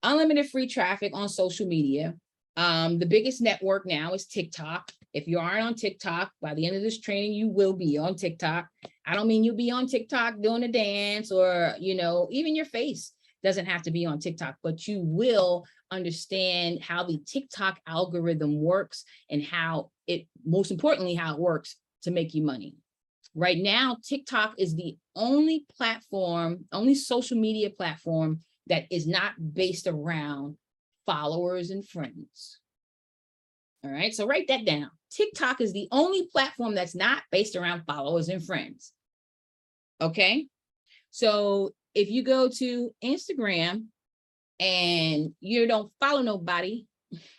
unlimited free traffic on social media, the biggest network now is TikTok. If you aren't on TikTok, by the end of this training, you will be on TikTok. I don't mean you'll be on TikTok doing a dance or, you know, even your face doesn't have to be on TikTok, but you will understand how the TikTok algorithm works and how it, most importantly, how it works to make you money. Right now, TikTok is the only platform, only social media platform that is not based around followers and friends. All right, so write that down. TikTok is the only platform that's not based around followers and friends. Okay, so if you go to Instagram and you don't follow nobody,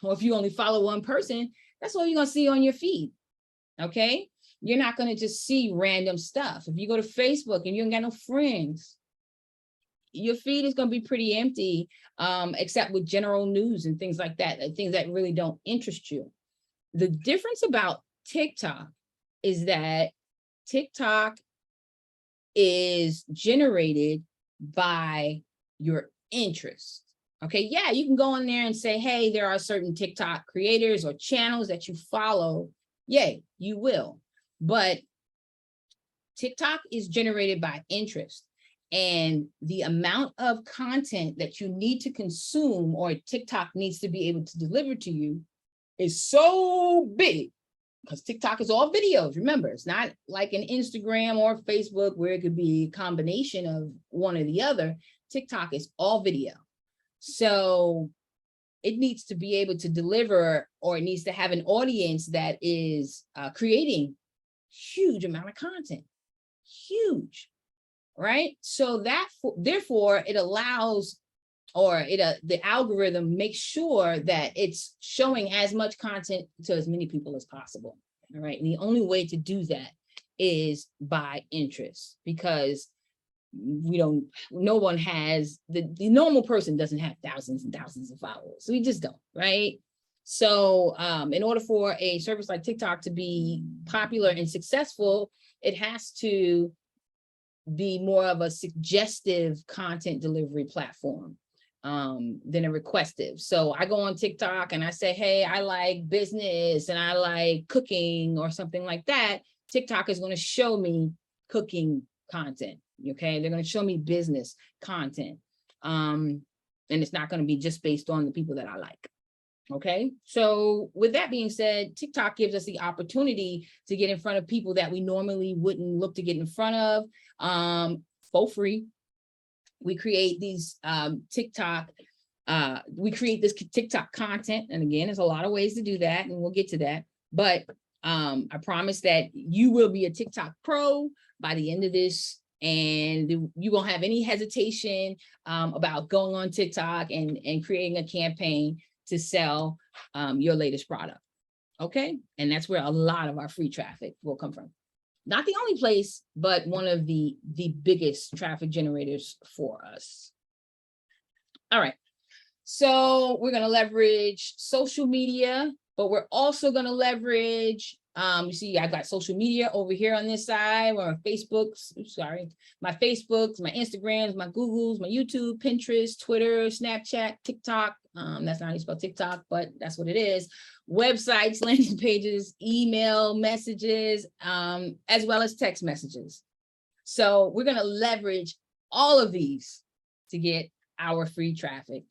or if you only follow one person, that's all you're gonna see on your feed. Okay, you're not gonna just see random stuff. If you go to Facebook and you ain't got no friends, your feed is going to be pretty empty, except with general news and things like that, things that really don't interest you. The difference about TikTok is that TikTok is generated by your interest. Okay, yeah, you can go in there and say, hey, there are certain TikTok creators or channels that you follow. Yay, you will. But TikTok is generated by interest. And the amount of content that you need to consume or TikTok needs to be able to deliver to you is so big, because TikTok is all videos. Remember, it's not like an Instagram or Facebook where it could be a combination of one or the other. TikTok is all video. So it needs to be able to deliver, or it needs to have an audience that is creating huge amount of content, huge. Right? So that, therefore, it allows, or the algorithm makes sure that it's showing as much content to as many people as possible. All right. And the only way to do that is by interest, because no one has, the normal person doesn't have thousands and thousands of followers. So we just don't, right? So in order for a service like TikTok to be popular and successful, it has to be more of a suggestive content delivery platform than a requestive. So I go on TikTok and I say, hey, I like business and I like cooking or something like that. TikTok is going to show me cooking content. Okay, they're going to show me business content. And it's not going to be just based on the people that I like. Okay, so with that being said, TikTok gives us the opportunity to get in front of people that we normally wouldn't look to get in front of for free. We create these TikTok content. And again, there's a lot of ways to do that, and we'll get to that. But I promise that you will be a TikTok pro by the end of this, and you won't have any hesitation about going on TikTok and creating a campaign to sell your latest product. Okay, and that's where a lot of our free traffic will come from. Not the only place, but one of the biggest traffic generators for us. All right, so we're going to leverage social media, but we're also going to leverage, you see, I've got social media over here on this side, or Facebooks, my Facebooks, my Instagrams, my Googles, my YouTube, Pinterest, Twitter, Snapchat, TikTok. That's not how you spell TikTok, but that's what it is. Websites, landing pages, email messages, as well as text messages. So we're going to leverage all of these to get our free traffic,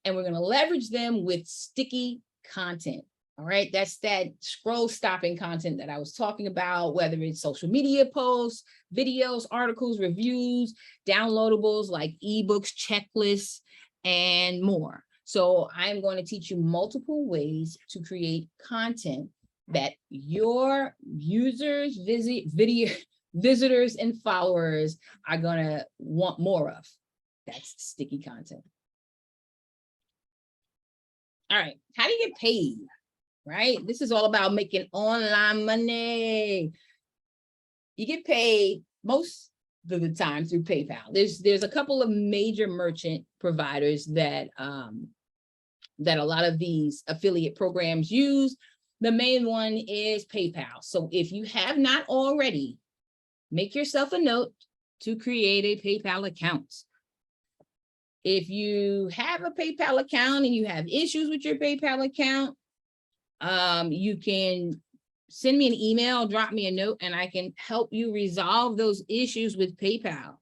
and we're going to leverage them with sticky content. All right, that's that scroll stopping content that I was talking about, whether it's social media posts, videos, articles, reviews, downloadables like ebooks, checklists, and more. So I'm going to teach you multiple ways to create content that your users, visitors, and followers are going to want more of. That's sticky content. All right, how do you get paid? Right? This is all about making online money. You get paid most of the time through PayPal. There's a couple of major merchant providers that that a lot of these affiliate programs use. The main one is PayPal. So if you have not already make yourself a note to create a PayPal account. If you have a PayPal account and you have issues with your PayPal account, you can send me an email, drop me a note, and I can help you resolve those issues with PayPal.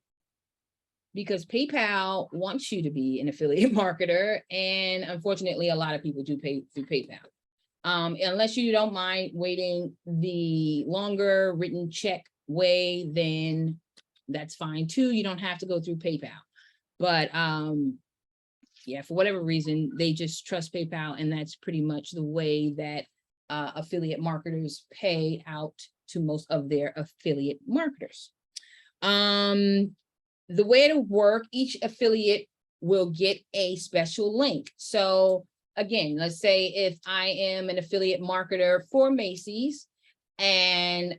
Because PayPal wants you to be an affiliate marketer, and unfortunately, a lot of people do pay through PayPal. Unless you don't mind waiting the longer written check way, then that's fine too. You don't have to go through PayPal. But yeah, for whatever reason, they just trust PayPal, and that's pretty much the way that affiliate marketers pay out to most of their affiliate marketers. The way to work, each affiliate will get a special link. So again, let's say if I am an affiliate marketer for Macy's, and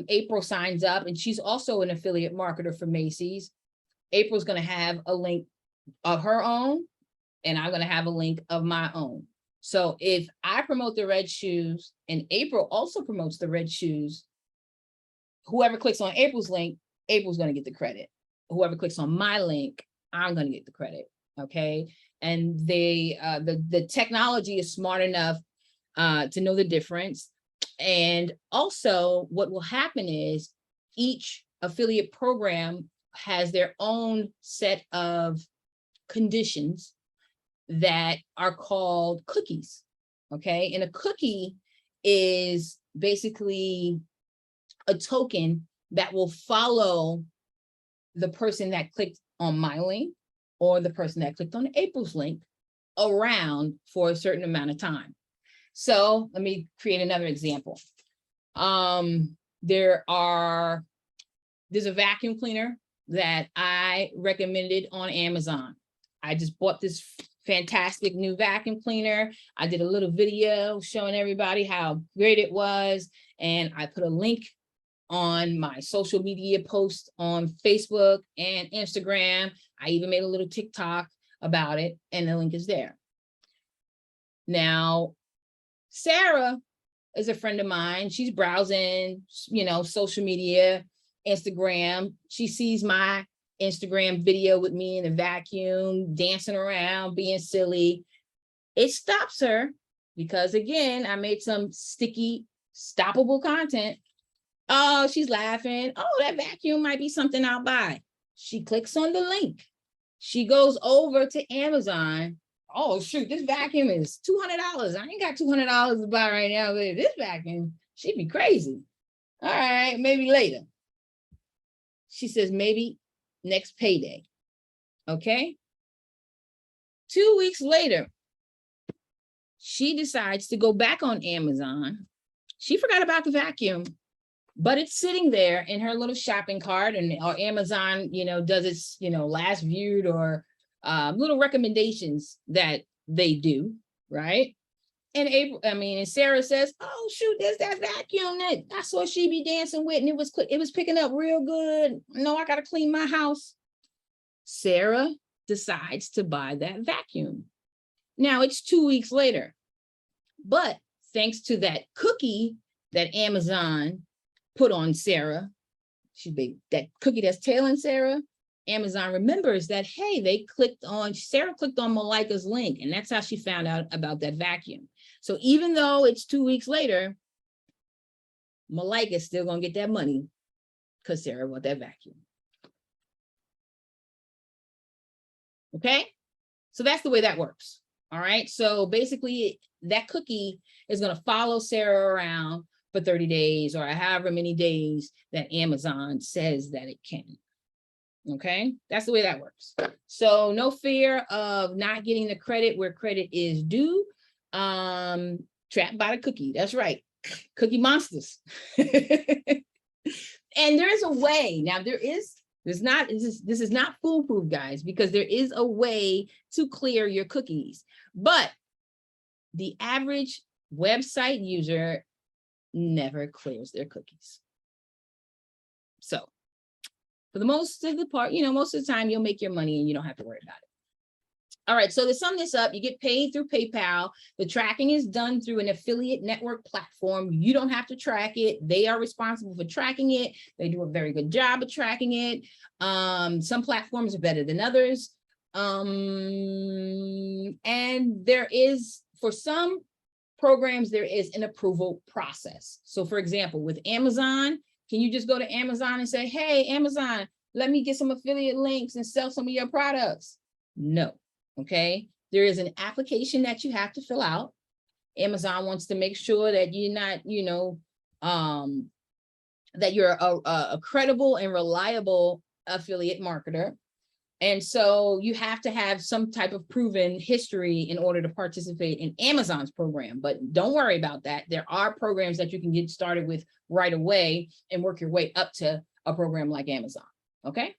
April signs up and she's also an affiliate marketer for Macy's, April's going to have a link of her own, and I'm going to have a link of my own. So if I promote the red shoes and April also promotes the red shoes, whoever clicks on April's link, April's going to get the credit. Whoever clicks on my link, I'm going to get the credit. Okay. And the technology is smart enough to know the difference. And also what will happen is each affiliate program has their own set of conditions that are called cookies. Okay. And a cookie is basically a token that will follow the person that clicked on my link or the person that clicked on April's link around for a certain amount of time. So let me create another example. There's a vacuum cleaner that I recommended on Amazon. I just bought this fantastic new vacuum cleaner. I did a little video showing everybody how great it was, and I put a link on my social media post on Facebook and Instagram. I even made a little TikTok about it, and the link is there. Now, Sarah is a friend of mine. She's browsing, social media, Instagram. She sees my Instagram video with me in the vacuum, dancing around, being silly. It stops her because, again, I made some sticky, stoppable content. Oh, she's laughing. Oh, that vacuum might be something I'll buy. She clicks on the link. She goes over to Amazon. Oh, shoot, this vacuum is $200. I ain't got $200 to buy right now, but this vacuum, she'd be crazy. All right, maybe later. She says, maybe next payday. Okay. 2 weeks later, she decides to go back on Amazon. She forgot about the vacuum, but it's sitting there in her little shopping cart, or Amazon, does its, last viewed or little recommendations that they do, right? And Sarah says, oh, shoot, there's that vacuum that I saw she be dancing with, and it was picking up real good. No, I got to clean my house. Sarah decides to buy that vacuum. Now it's 2 weeks later, but thanks to that cookie that Amazon put on Sarah, that cookie that's tailing Sarah, Amazon remembers that, hey, Sarah clicked on Malika's link, and that's how she found out about that vacuum. So even though it's 2 weeks later, Malika's still gonna get that money because Sarah bought that vacuum. Okay, so that's the way that works. All right, so basically that cookie is gonna follow Sarah around for 30 days or however many days that Amazon says that it can. Okay, that's the way that works. So no fear of not getting the credit where credit is due. Trapped by the cookie. That's right. Cookie monsters. And there is a way. Now this is not foolproof, guys, because there is a way to clear your cookies. But the average website user never clears their cookies. So for the most of the part, most of the time you'll make your money and you don't have to worry about it. All right, so to sum this up, you get paid through PayPal. The tracking is done through an affiliate network platform. You don't have to track it. They are responsible for tracking it. They do a very good job of tracking it. Some platforms are better than others. And there is, for some programs, there is an approval process. So for example, with Amazon, can you just go to Amazon and say, hey, Amazon, let me get some affiliate links and sell some of your products? No. Okay, there is an application that you have to fill out. Amazon wants to make sure that you're not, that you're a credible and reliable affiliate marketer. And so you have to have some type of proven history in order to participate in Amazon's program. But don't worry about that. There are programs that you can get started with right away and work your way up to a program like Amazon. Okay.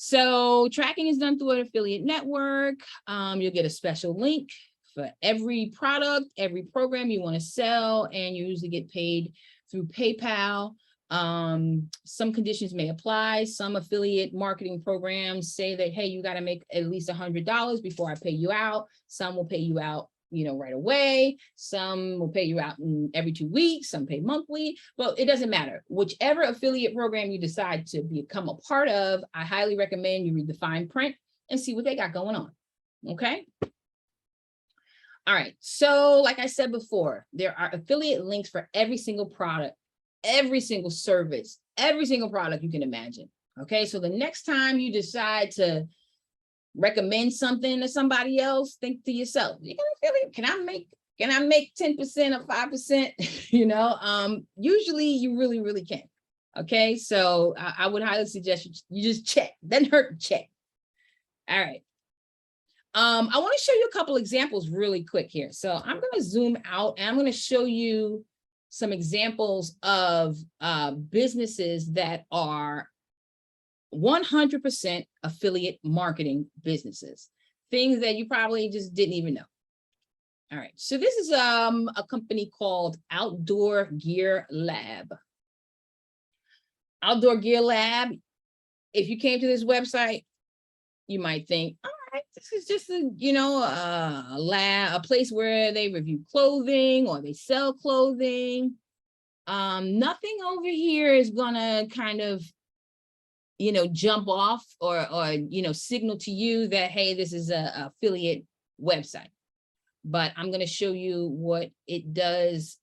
So tracking is done through an affiliate network. You'll get a special link for every product, every program you want to sell, and you usually get paid through PayPal. Some conditions may apply. Some affiliate marketing programs say that, hey, you got to make at least $100 before I pay you out. Some will pay you out, right away. Some will pay you out in every 2 weeks. Some pay monthly. Well, it doesn't matter. Whichever affiliate program you decide to become a part of, I highly recommend you read the fine print and see what they got going on. Okay. All right. So like I said before, there are affiliate links for every single product, every single service, every single product you can imagine. Okay. So the next time you decide to recommend something to somebody else, think to yourself, can I make 10% or 5%? Usually you really can. Okay. So I would highly suggest you just check. Doesn't hurt to check. All right. I want to show you a couple examples really quick here. So I'm going to zoom out and I'm going to show you some examples of businesses that are 100% affiliate marketing businesses, things that you probably just didn't even know. All right, so this is a company called Outdoor Gear Lab. Outdoor Gear Lab, if you came to this website, you might think, all right, this is just a lab, a place where they review clothing or they sell clothing. Nothing over here is gonna kind of jump off or signal to you that, hey, this is a affiliate website. But I'm going to show you what it does,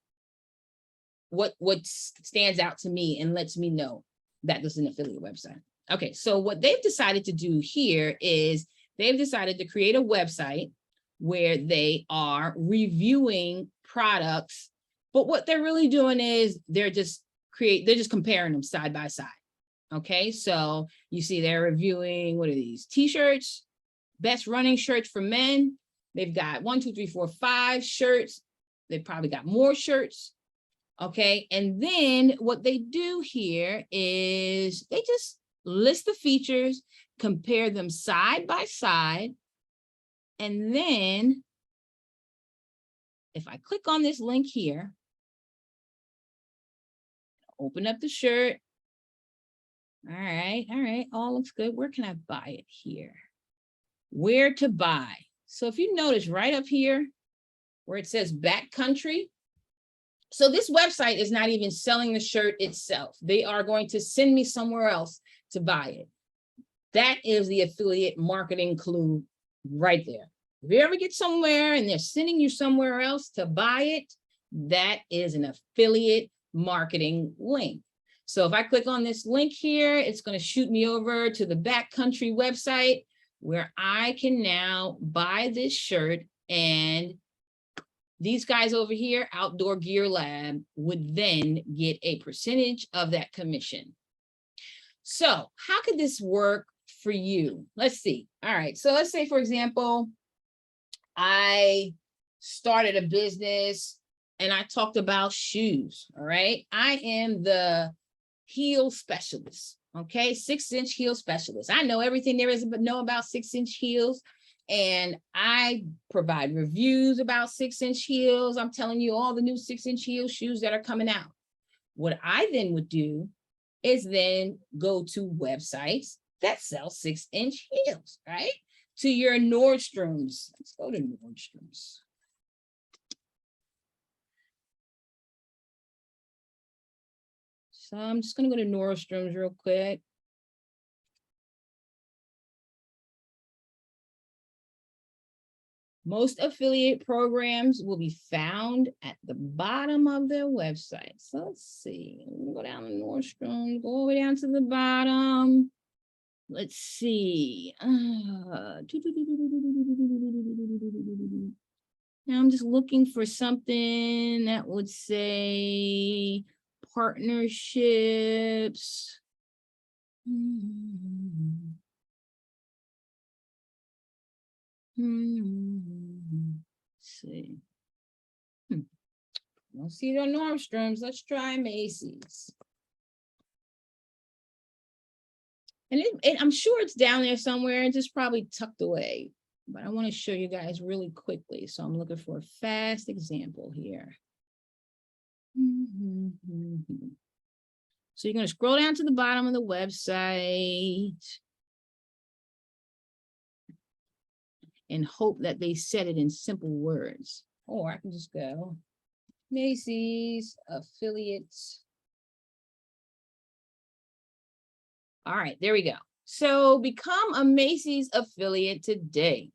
what stands out to me and lets me know that this is an affiliate website. Okay, so what they've decided to do here is they've decided to create a website where they are reviewing products, but what they're really doing is they're just comparing them side by side. Okay, so you see they're reviewing, what are these? T-shirts, best running shirts for men. They've got 1, 2, 3, 4, 5 shirts. They've probably got more shirts. Okay, and then what they do here is they just list the features, compare them side by side. And then if I click on this link here, open up the shirt. All right, all looks good. Where can I buy it here? Where to buy? So if you notice right up here where it says backcountry, so this website is not even selling the shirt itself. They are going to send me somewhere else to buy it. That is the affiliate marketing clue right there. If you ever get somewhere and they're sending you somewhere else to buy it, that is an affiliate marketing link. So if I click on this link here, it's going to shoot me over to the backcountry website where I can now buy this shirt, and these guys over here, Outdoor Gear Lab, would then get a percentage of that commission. So how could this work for you? Let's see. All right. So let's say, for example, I started a business and I talked about shoes. All right. I am the heel specialist. Okay. 6-inch heel specialist. I know everything there is to know about 6-inch heels. And I provide reviews about 6-inch heels. I'm telling you all the new 6-inch heel shoes that are coming out. What I then would do is then go to websites that sell 6-inch heels, right? to your Nordstroms. Let's go to Nordstroms. So I'm just gonna go to Nordstroms real quick. Most affiliate programs will be found at the bottom of their website. So let's see, we'll go down to Nordstrom, go all the way down to the bottom. Let's see. Now I'm just looking for something that would say partnerships. Let's see. Don't see it on Nordstrom's. Let's try Macy's. And I'm sure it's down there somewhere and just probably tucked away. But I want to show you guys really quickly. So I'm looking for a fast example here. So you're going to scroll down to the bottom of the website and hope that they said it in simple words. Or I can just go Macy's affiliates. All right, there we go. So become a Macy's affiliate today.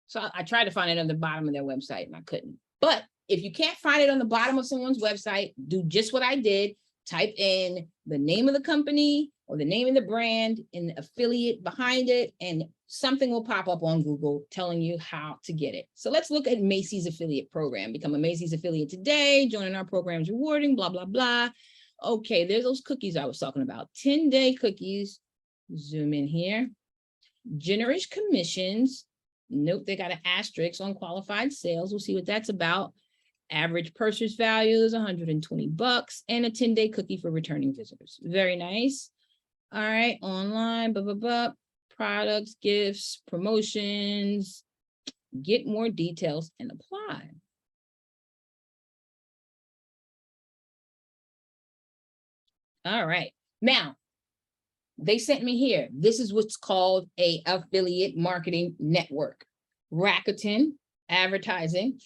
So I tried to find it on the bottom of their website and I couldn't. But if you can't find it on the bottom of someone's website, do just what I did. Type in the name of the company or the name of the brand and the affiliate behind it, and something will pop up on Google telling you how to get it. So let's look at Macy's affiliate program. Become a Macy's affiliate today. Joining our program is rewarding, blah, blah, blah. Okay, there's those cookies I was talking about. 10-day cookies. Zoom in here. Generous commissions. Note they got an asterisk on qualified sales. We'll see what that's about. Average purchase value is $120 and a 10-day cookie for returning visitors. Very nice. All right, online, blah, blah, blah. Products, gifts, promotions. Get more details and apply. All right, now they sent me here. This is what's called a affiliate marketing network. Rakuten Advertising,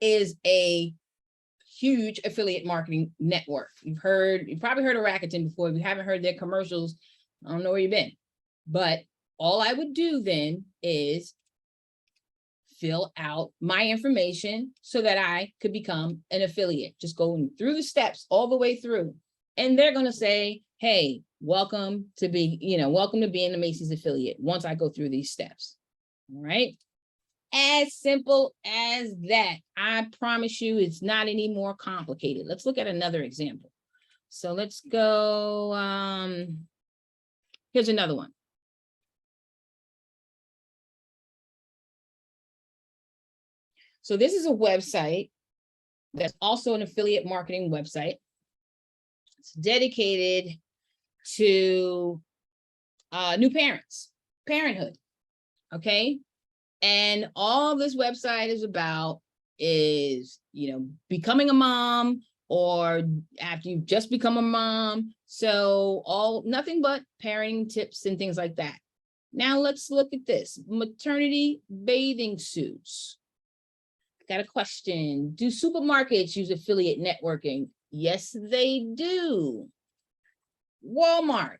is a huge affiliate marketing network. You've probably heard of Rakuten before. If you haven't heard their commercials, I don't know where you've been. But all I would do then is fill out my information so that I could become an affiliate. Just going through the steps all the way through. And they're going to say, hey, welcome to being a Macy's affiliate once I go through these steps. All right. As simple as that. I promise you it's not any more complicated. Let's look at another example. So let's go. Here's another one. So this is a website that's also an affiliate marketing website. It's dedicated to new parents, parenthood, okay? And all this website is about is, becoming a mom or after you've just become a mom. So nothing but parenting tips and things like that. Now let's look at this. Maternity bathing suits. Got a question. Do supermarkets use affiliate networking? Yes, they do. Walmart.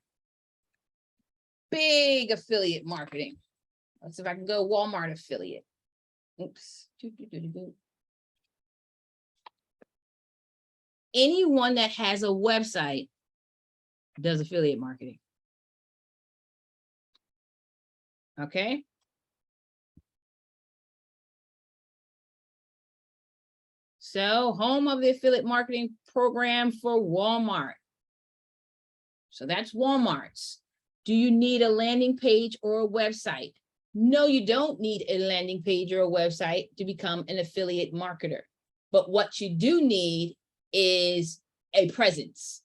Big affiliate marketing. Let's see if I can go Walmart affiliate. Oops. Anyone that has a website does affiliate marketing. Okay. So home of the affiliate marketing program for Walmart. So that's Walmart's. Do you need a landing page or a website? No, you don't need a landing page or a website to become an affiliate marketer. But what you do need is a presence.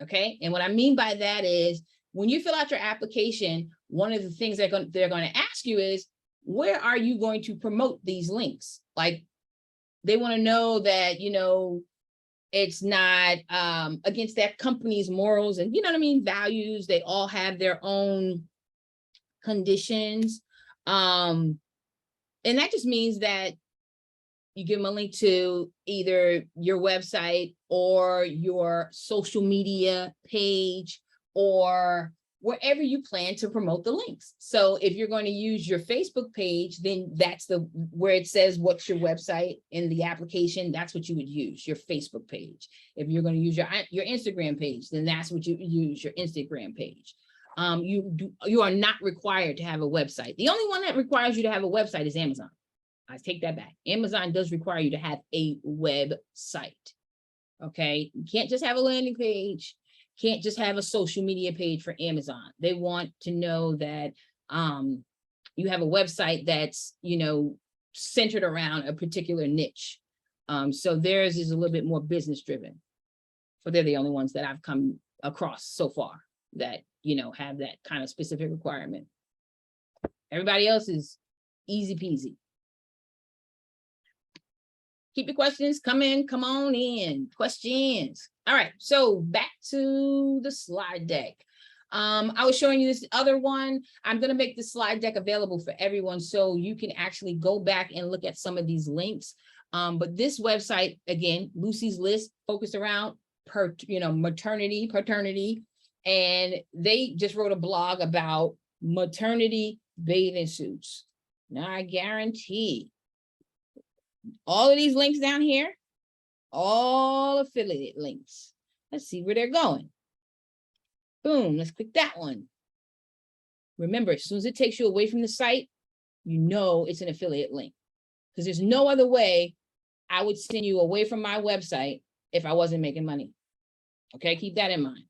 Okay. And what I mean by that is when you fill out your application, one of the things they're going to ask you is, where are you going to promote these links? Like, they want to know that, It's not against that company's morals and, you know what I mean, values. They all have their own conditions. And that just means that you give them a link to either your website or your social media page or wherever you plan to promote the links. So if you're going to use your Facebook page, then that's where it says what's your website in the application, that's what you would use, your Facebook page. If you're going to use your Instagram page, then that's what you use, your Instagram page. You are not required to have a website. The only one that requires you to have a website is Amazon. I take that back. Amazon does require you to have a website. Okay, you can't just have a landing page. Can't just have a social media page for Amazon. They want to know that you have a website that's, you know, centered around a particular niche. So theirs is a little bit more business driven. So they're the only ones that I've come across so far that, you know, have that kind of specific requirement. Everybody else is easy peasy. Keep your questions coming. Come on in. Questions. All right. So back to the slide deck. I was showing you this other one. I'm going to make the slide deck available for everyone so you can actually go back and look at some of these links. But this website, again, Lucy's List, focused around maternity, paternity, and they just wrote a blog about maternity bathing suits. Now I guarantee all of these links down here, all affiliate links. Let's see where they're going. Boom, let's click that one. Remember, as soon as it takes you away from the site, you know it's an affiliate link, because there's no other way I would send you away from my website if I wasn't making money. Okay, keep that in mind.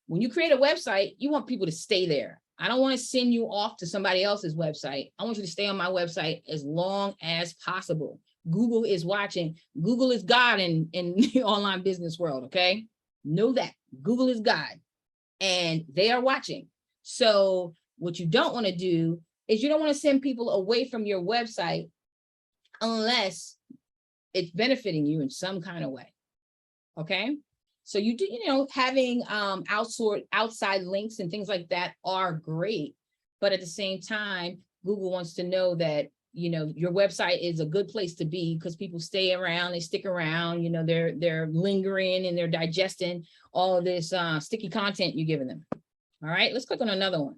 When you create a website, you want people to stay there. I don't want to send you off to somebody else's website. I want you to stay on my website as long as possible. Google is watching. Google is God in the online business world, okay? Know that. Google is God, and they are watching. So what you don't want to do is you don't want to send people away from your website unless it's benefiting you in some kind of way, okay? So you do, having outside links and things like that are great, but at the same time, Google wants to know that your website is a good place to be, because people stay around, they stick around, they're lingering and they're digesting all of this sticky content you're giving them. All right, let's click on another one.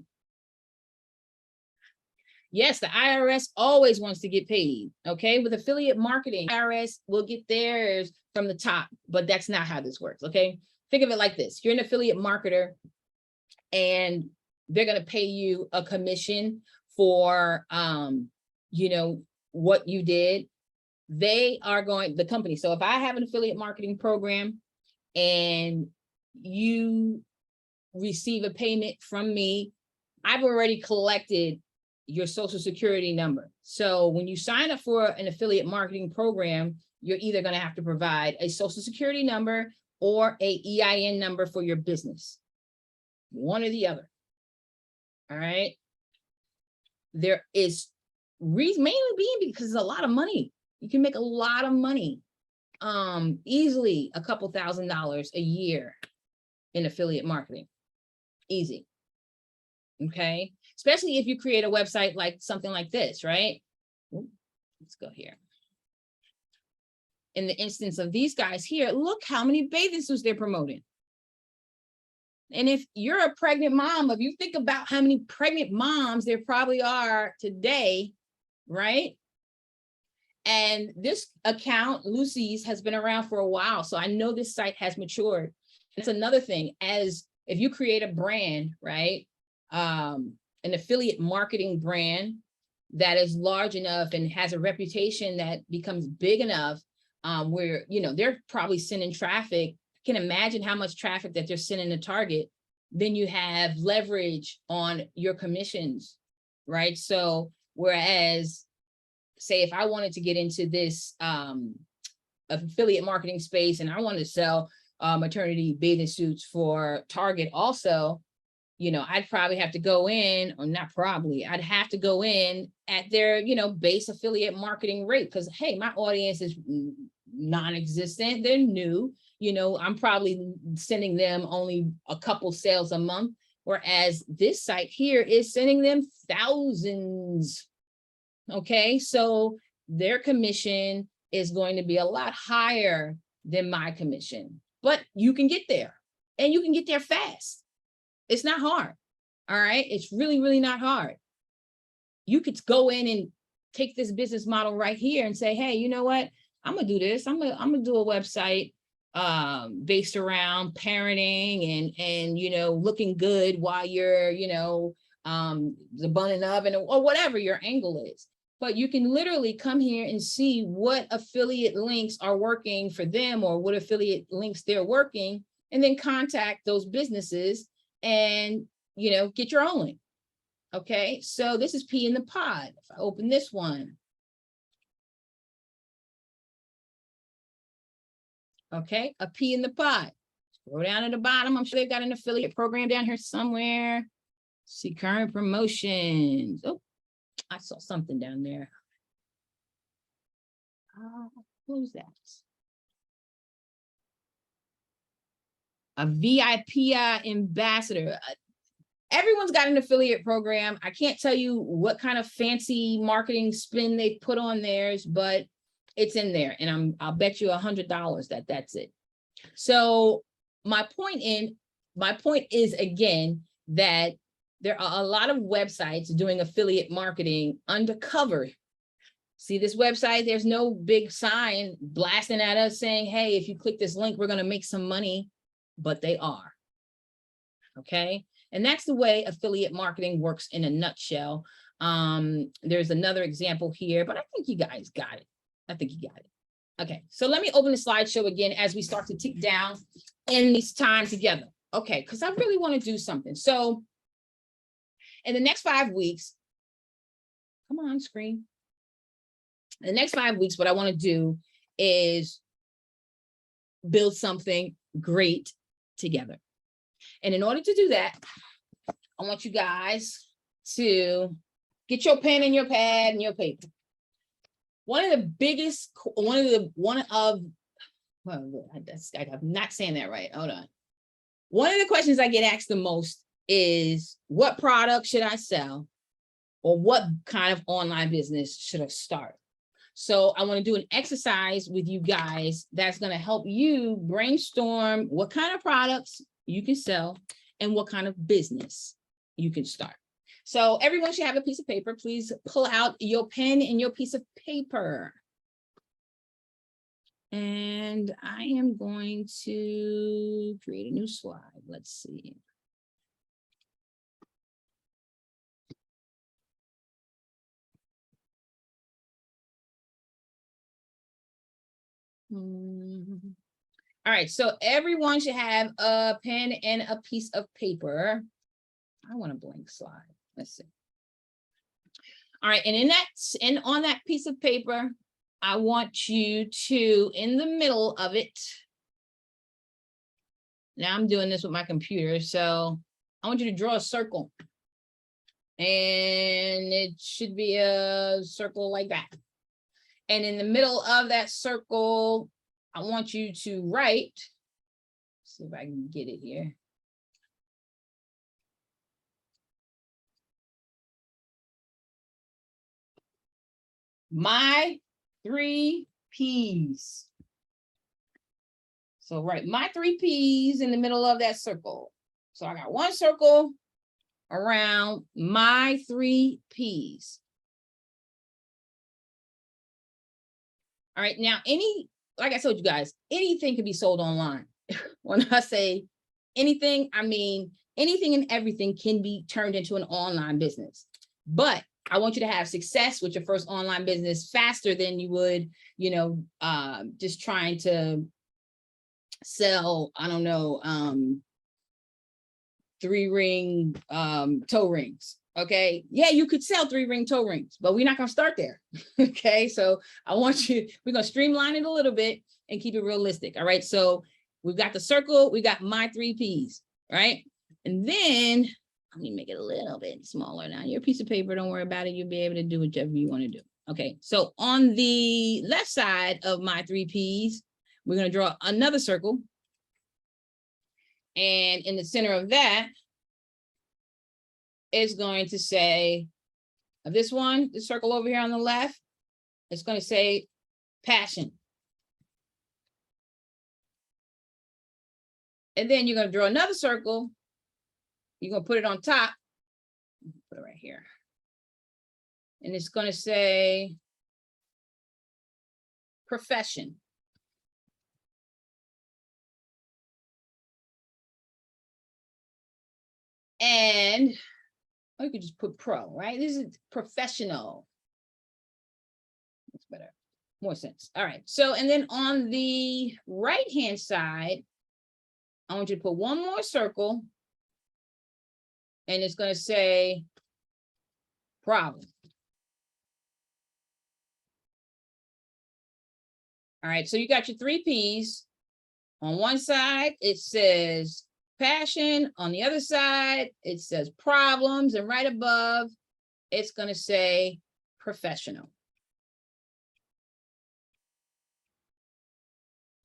Yes, the IRS always wants to get paid. Okay, with affiliate marketing, IRS will get theirs from the top, but that's not how this works. Okay, think of it like this. You're an affiliate marketer and they're going to pay you a commission for what you did. They are the company. So if I have an affiliate marketing program and you receive a payment from me, I've already collected your social security number. So when you sign up for an affiliate marketing program, you're either going to have to provide a social security number or a EIN number for your business, one or the other. All right. There is reason, mainly being because it's a lot of money. You can make a lot of money, easily a couple $1,000s a year in affiliate marketing, easy. Okay, especially if you create a website like something like this, right? Ooh, let's go here. In the instance of these guys here, look how many bathing suits they're promoting. And if you're a pregnant mom, if you think about how many pregnant moms there probably are today, right? And this account, Lucy's, has been around for a while. So I know this site has matured. It's another thing, as if you create a brand, right? An affiliate marketing brand that is large enough and has a reputation that becomes big enough, where, they're probably sending traffic. Can imagine how much traffic that they're sending to Target. Then you have leverage on your commissions, right? So whereas, say if I wanted to get into this affiliate marketing space and I wanted to sell maternity bathing suits for Target also, I'd probably have to go in, or not probably, I'd have to go in at their, base affiliate marketing rate, because hey, my audience is non-existent, they're new, you know, I'm probably sending them only a couple sales a month, whereas this site here is sending them thousands. Okay, so their commission is going to be a lot higher than my commission, but you can get there, and you can get there fast. It's not hard. All right, it's really, really not hard. You could go in and take this business model right here and say, hey, you know what? I'm gonna do this. I'm gonna do a website based around parenting and you know, looking good while you're, you know, the bun and oven or whatever your angle is. But you can literally come here and see what affiliate links are working for them or what affiliate links they're working, and then contact those businesses and, you know, get your own link. Okay, so this is Pea in the Pod. If I open this one. Okay, a Pea in the Pod. Go down at the bottom. I'm sure they've got an affiliate program down here somewhere. See current promotions. Oh, I saw something down there. Who's that? A VIP ambassador. Everyone's got an affiliate program. I can't tell you what kind of fancy marketing spin they put on theirs, but it's in there, and I'll bet you $100 that that's it. So my point is again that there are a lot of websites doing affiliate marketing undercover. See this website, there's no big sign blasting at us saying, hey, if you click this link, we're going to make some money, but they are. Okay. And that's the way affiliate marketing works in a nutshell. There's another example here, but I think you guys got it. I think you got it. Okay, so let me open the slideshow again as we start to tick down in this time together. Okay, because I really want to do something. So in the next 5 weeks, come on, screen. In the next 5 weeks, what I want to do is build something great together. And in order to do that, I want you guys to get your pen and your pad and your paper. I'm not saying that right. Hold on. One of the questions I get asked the most is, what product should I sell? Or what kind of online business should I start? So I want to do an exercise with you guys that's going to help you brainstorm what kind of products you can sell and what kind of business you can start. So everyone should have a piece of paper. Please pull out your pen and your piece of paper. And I am going to create a new slide. Let's see. All right, so everyone should have a pen and a piece of paper. I want a blank slide. Let's see. All right, and on that piece of paper, I want you to, in the middle of it, now I'm doing this with my computer, so I want you to draw a circle. And it should be a circle like that. And in the middle of that circle, I want you to write, see if I can get it here. My 3 P's. So write my 3 P's in the middle of that circle. So I got one circle around my 3 P's. All right, now like I told you guys, anything can be sold online. When I say anything, I mean anything and everything can be turned into an online business. But I want you to have success with your first online business faster than you would, just trying to sell, I don't know, 3-ring toe rings. Okay. Yeah, you could sell 3-ring toe rings, but we're not going to start there. Okay. So we're going to streamline it a little bit and keep it realistic. All right. So we've got the circle, we got my 3 P's, right? And then let me make it a little bit smaller now. Your piece of paper, don't worry about it. You'll be able to do whatever you want to do. Okay. So on the left side of my 3 P's, we're going to draw another circle. And in the center of that is going to say, this one, the circle over here on the left, it's going to say passion. And then you're going to draw another circle. You're going to put it on top. Put it right here. And it's going to say profession. And or you could just put pro, right? This is professional. That's better, more sense. All right. So, and then on the right-hand side, I want you to put one more circle. And it's going to say problem. All right, so you got your 3 P's. On one side, it says passion. On the other side, it says problems. And right above, it's going to say professional.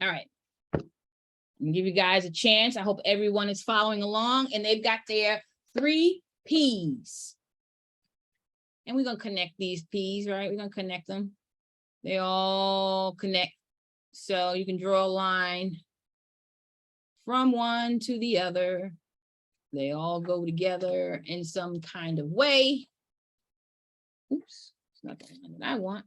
All right. I'm gonna give you guys a chance. I hope everyone is following along and they've got their 3 P's. And we're going to connect these P's, right? We're going to connect them. They all connect. So you can draw a line from one to the other. They all go together in some kind of way. Oops, it's not the one that I want.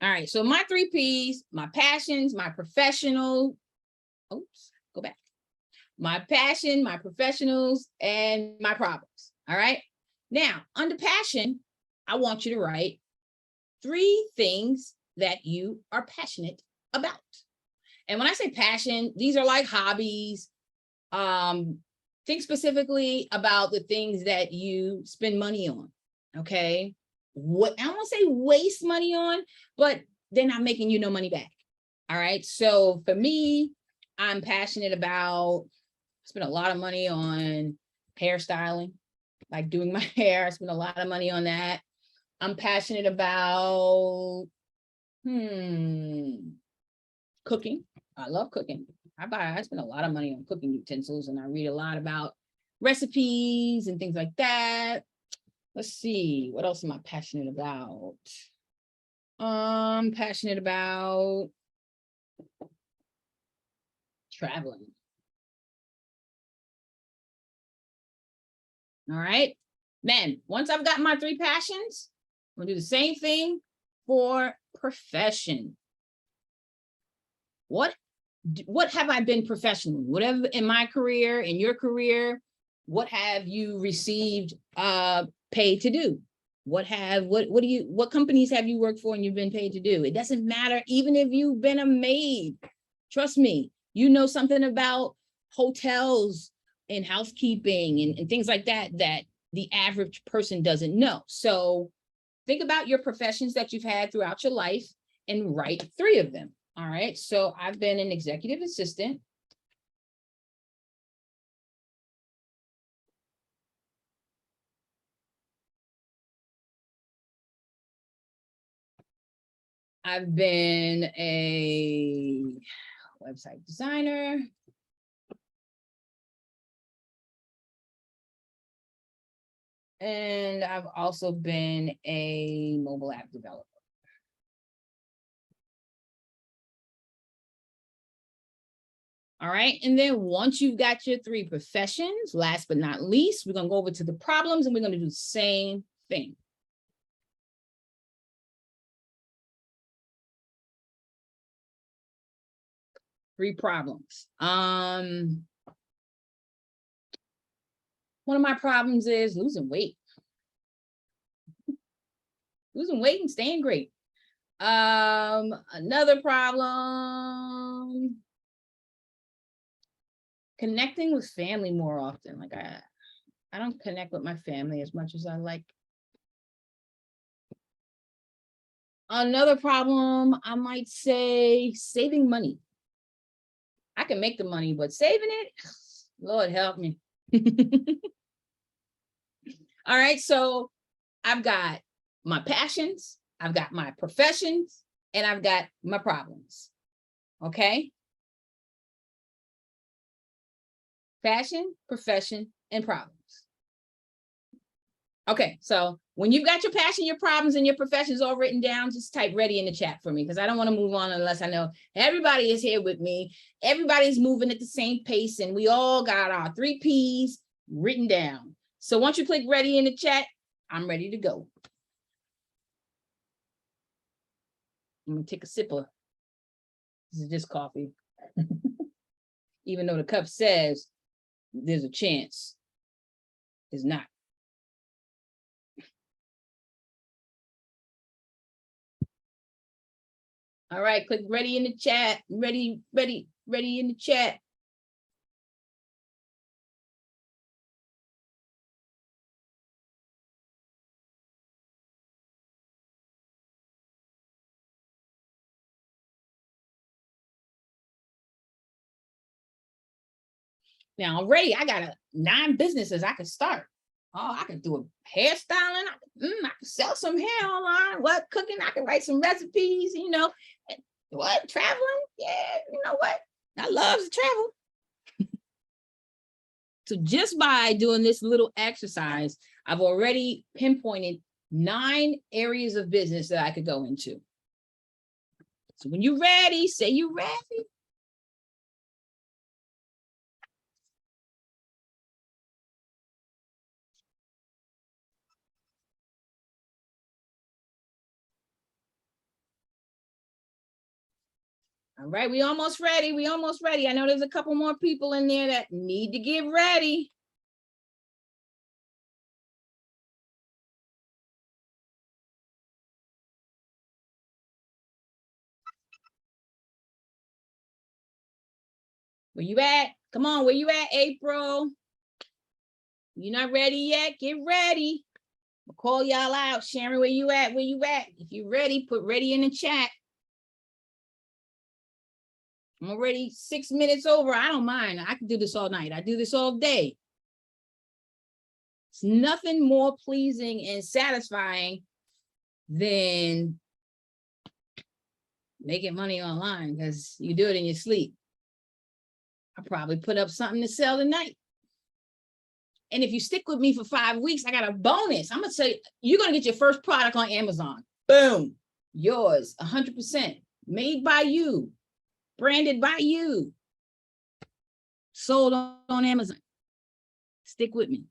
All right, so my 3 P's, my passions, my professional, oops, go back. My passion, my professionals, and my problems, all right? Now, under passion, I want you to write 3 things that you are passionate about. And when I say passion, these are like hobbies. Think specifically about the things that you spend money on, okay? What I don't want to say waste money on, but they're not making you no money back. All right. So for me, I'm passionate about, I spend a lot of money on hairstyling, like doing my hair. I spend a lot of money on that. I'm passionate about cooking. I love cooking. I spend a lot of money on cooking utensils, and I read a lot about recipes and things like that. Let's see, what else am I passionate about? I'm passionate about traveling. All right. Then once I've got my 3 passions, I'm gonna do the same thing for profession. What have I been professionally? Whatever in my career, in your career, what have you received paid to do? What companies have you worked for and you've been paid to do? It doesn't matter, even if you've been a maid. Trust me, you know something about hotels and housekeeping and things like that that the average person doesn't know. So think about your professions that you've had throughout your life and write 3 of them. All right, so I've been an executive assistant. I've been a website designer. And I've also been a mobile app developer. All right, and then once you've got your 3 professions, last but not least, we're gonna go over to the problems and we're gonna do the same thing. Three problems. One of my problems is losing weight. Losing weight and staying great. Another problem, connecting with family more often. Like I don't connect with my family as much as I like. Another problem, I might say saving money. I can make the money, but saving it, Lord help me. All right, so I've got my passions, I've got my professions, and I've got my problems. Okay? Fashion, profession, and problems. Okay, so when you've got your passion, your problems, and your professions all written down, just type ready in the chat for me, because I don't want to move on unless I know everybody is here with me. Everybody's moving at the same pace, and we all got our 3 Ps written down. So once you click ready in the chat, I'm ready to go. I'm gonna take a sip of, this is just coffee. Even though the cup says there's a chance, it's not. All right, click ready in the chat. Ready in the chat. Now already I got 9 businesses I could start. Oh, I could do a hairstyling. I could sell some hair online. What, cooking? I could write some recipes, you know. What, traveling? Yeah, you know what? I love to travel. So just by doing this little exercise, I've already pinpointed 9 areas of business that I could go into. So when you're ready, say you're ready. All right, we almost ready. We almost ready. I know there's a couple more people in there that need to get ready. Where you at? Come on, where you at, April? You're not ready yet? Get ready. I'll call y'all out. Sharon, where you at? Where you at? If you're ready, put ready in the chat. I'm already 6 minutes over. I don't mind. I can do this all night. I do this all day. It's nothing more pleasing and satisfying than making money online, because you do it in your sleep. I probably put up something to sell tonight. And if you stick with me for 5 weeks, I got a bonus. I'm gonna say you're gonna get your first product on Amazon. Boom, yours, 100%, made by you, branded by you, sold on Amazon. Stick with me.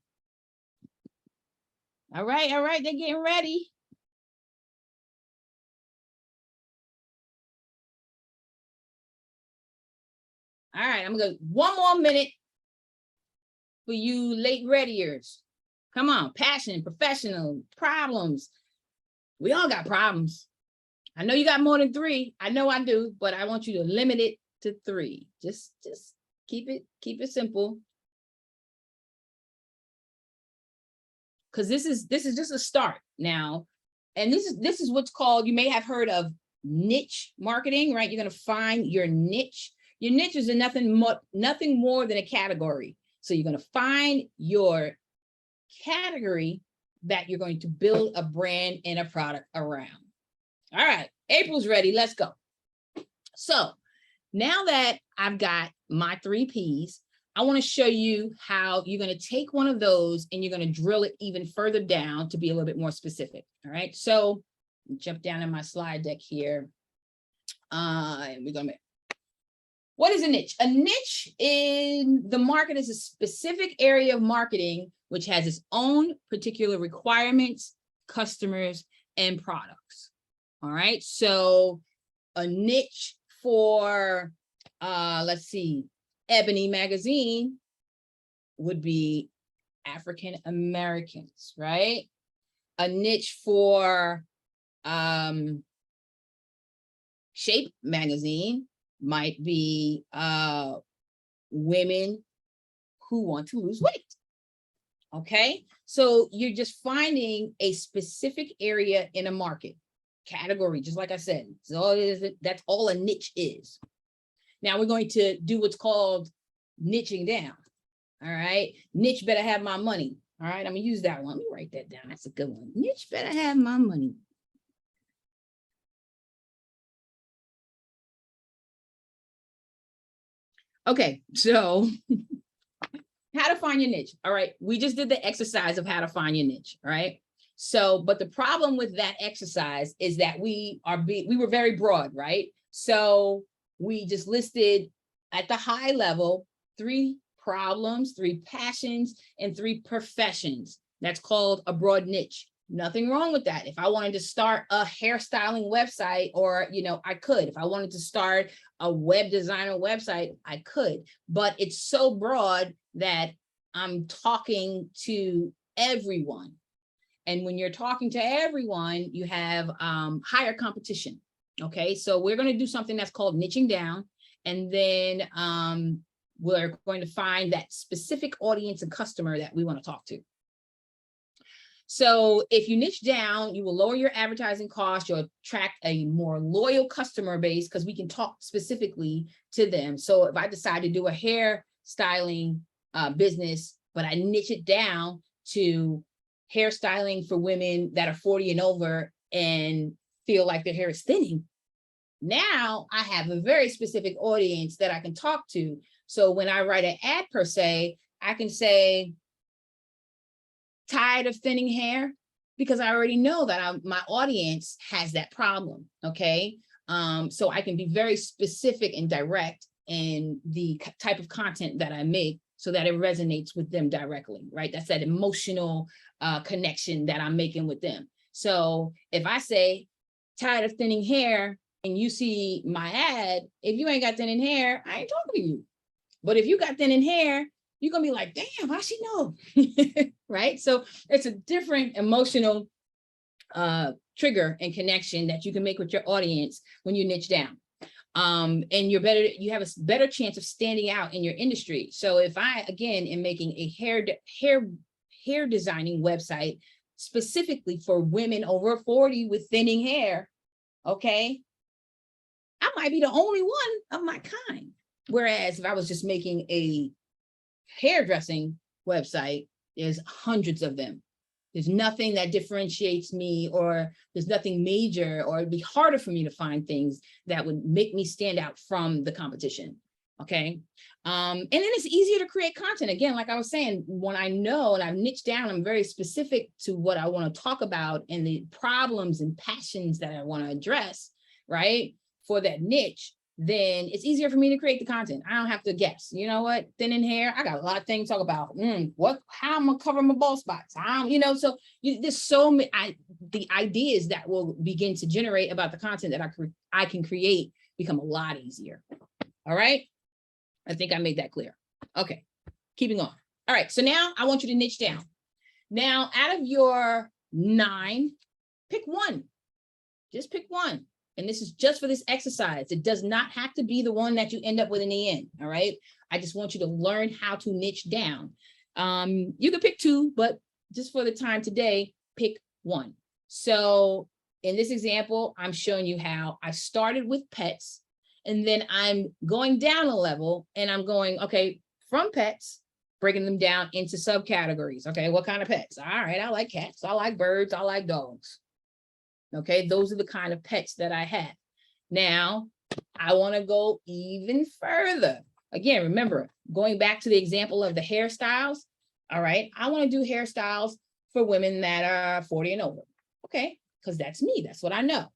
All right, they're getting ready. All right, I'm gonna go 1 more minute for you late readiers. Come on, passion, professional, problems. We all got problems. I know you got more than 3. I know I do, but I want you to limit it to 3. Just keep it simple. Because this is just a start now. And this is what's called, you may have heard of niche marketing, right? You're gonna find your niche. Your niche is nothing more than a category. So you're going to find your category that you're going to build a brand and a product around. All right, April's ready. Let's go. So now that I've got my 3 Ps, I want to show you how you're going to take one of those and you're going to drill it even further down to be a little bit more specific. All right, so jump down in my slide deck here. And we're going to What is a niche? A niche in the market is a specific area of marketing which has its own particular requirements, customers, and products. All right, so a niche for, let's see, Ebony magazine would be African Americans, right? A niche for Shape magazine might be women who want to lose weight. Okay, so you're just finding a specific area in a market category, just like I said. So that's all a niche is. Now we're going to do what's called niching down. All right, niche better have my money. All right, I'm gonna use that one. Let me write that down. That's a good one. Niche better have my money. Okay, so how to find your niche. All right, we just did the exercise of how to find your niche. All right. So, but the problem with that exercise is that we were very broad, right? So we just listed at the high level 3 problems, 3 passions, and 3 professions. That's called a broad niche. Nothing wrong with that. If I wanted to start a hairstyling website, or, you know, I could. If I wanted to start a web designer website, I could. But it's so broad that I'm talking to everyone. And when you're talking to everyone, you have higher competition. Okay, so we're going to do something that's called niching down. And then we're going to find that specific audience and customer that we want to talk to. So if you niche down, you will lower your advertising costs. You'll attract a more loyal customer base because we can talk specifically to them. So if I decide to do a hair styling business, but I niche it down to hairstyling for women that are 40 and over and feel like their hair is thinning, now I have a very specific audience that I can talk to. So when I write an ad per se, I can say, tired of thinning hair, because I already know that my audience has that problem. Okay. So I can be very specific and direct in the type of content that I make so that it resonates with them directly, right? That's that emotional connection that I'm making with them. So if I say tired of thinning hair and you see my ad, if you ain't got thinning hair, I ain't talking to you. But if you got thinning hair, you're gonna be like, damn, how she know? Right? So it's a different emotional trigger and connection that you can make with your audience when you niche down. And you have a better chance of standing out in your industry. So if I, again, am making a hair designing website specifically for women over 40 with thinning hair, okay, I might be the only one of my kind. Whereas if I was just making a hairdressing website, there's hundreds of them. There's nothing that differentiates me, or there's nothing major, or it'd be harder for me to find things that would make me stand out from the competition. Okay. And then it's easier to create content. Again, like I was saying, when I know and I've niched down, I'm very specific to what I want to talk about and the problems and passions that I want to address, right? For that niche, then it's easier for me to create the content. I don't have to guess. You know what? Thinning hair, I got a lot of things to talk about. How I'm gonna cover my bald spots. So there's so many, the ideas that will begin to generate about the content that I can create become a lot easier. All right. I think I made that clear. Okay, keeping on. All right, so now I want you to niche down. Now, out of your 9, pick one. Just pick one. And this is just for this exercise. It does not have to be the one that you end up with in the end. All right. I just want you to learn how to niche down. You can pick 2, but just for the time today, pick 1. So in this example, I'm showing you how I started with pets, and then I'm going down a level and I'm going, okay, from pets, breaking them down into subcategories. Okay, what kind of pets? All right, I like cats, I like birds, I like dogs. Okay, those are the kind of pets that I have. Now, I want to go even further. Again, remember, going back to the example of the hairstyles. All right, I want to do hairstyles for women that are 40 and over. Okay, because that's me, that's what I know.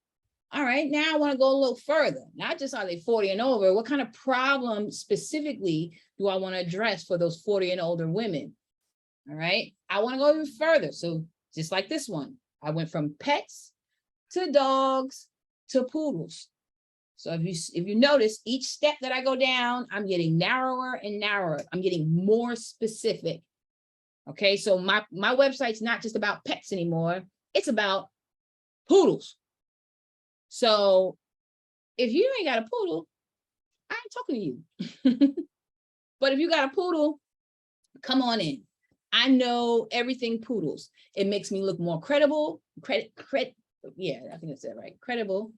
All right, now I want to go a little further. Not just are they 40 and over, what kind of problem specifically do I want to address for those 40 and older women? All right, I want to go even further. So just like this one, I went from pets to dogs to poodles. So if you notice, each step that I go down, I'm getting narrower and narrower. I'm getting more specific. Okay, so my website's not just about pets anymore. It's about poodles. So if you ain't got a poodle, I ain't talking to you. But if you got a poodle, come on in. I know everything poodles. It makes me look more credible, yeah, I think I said right. Credible,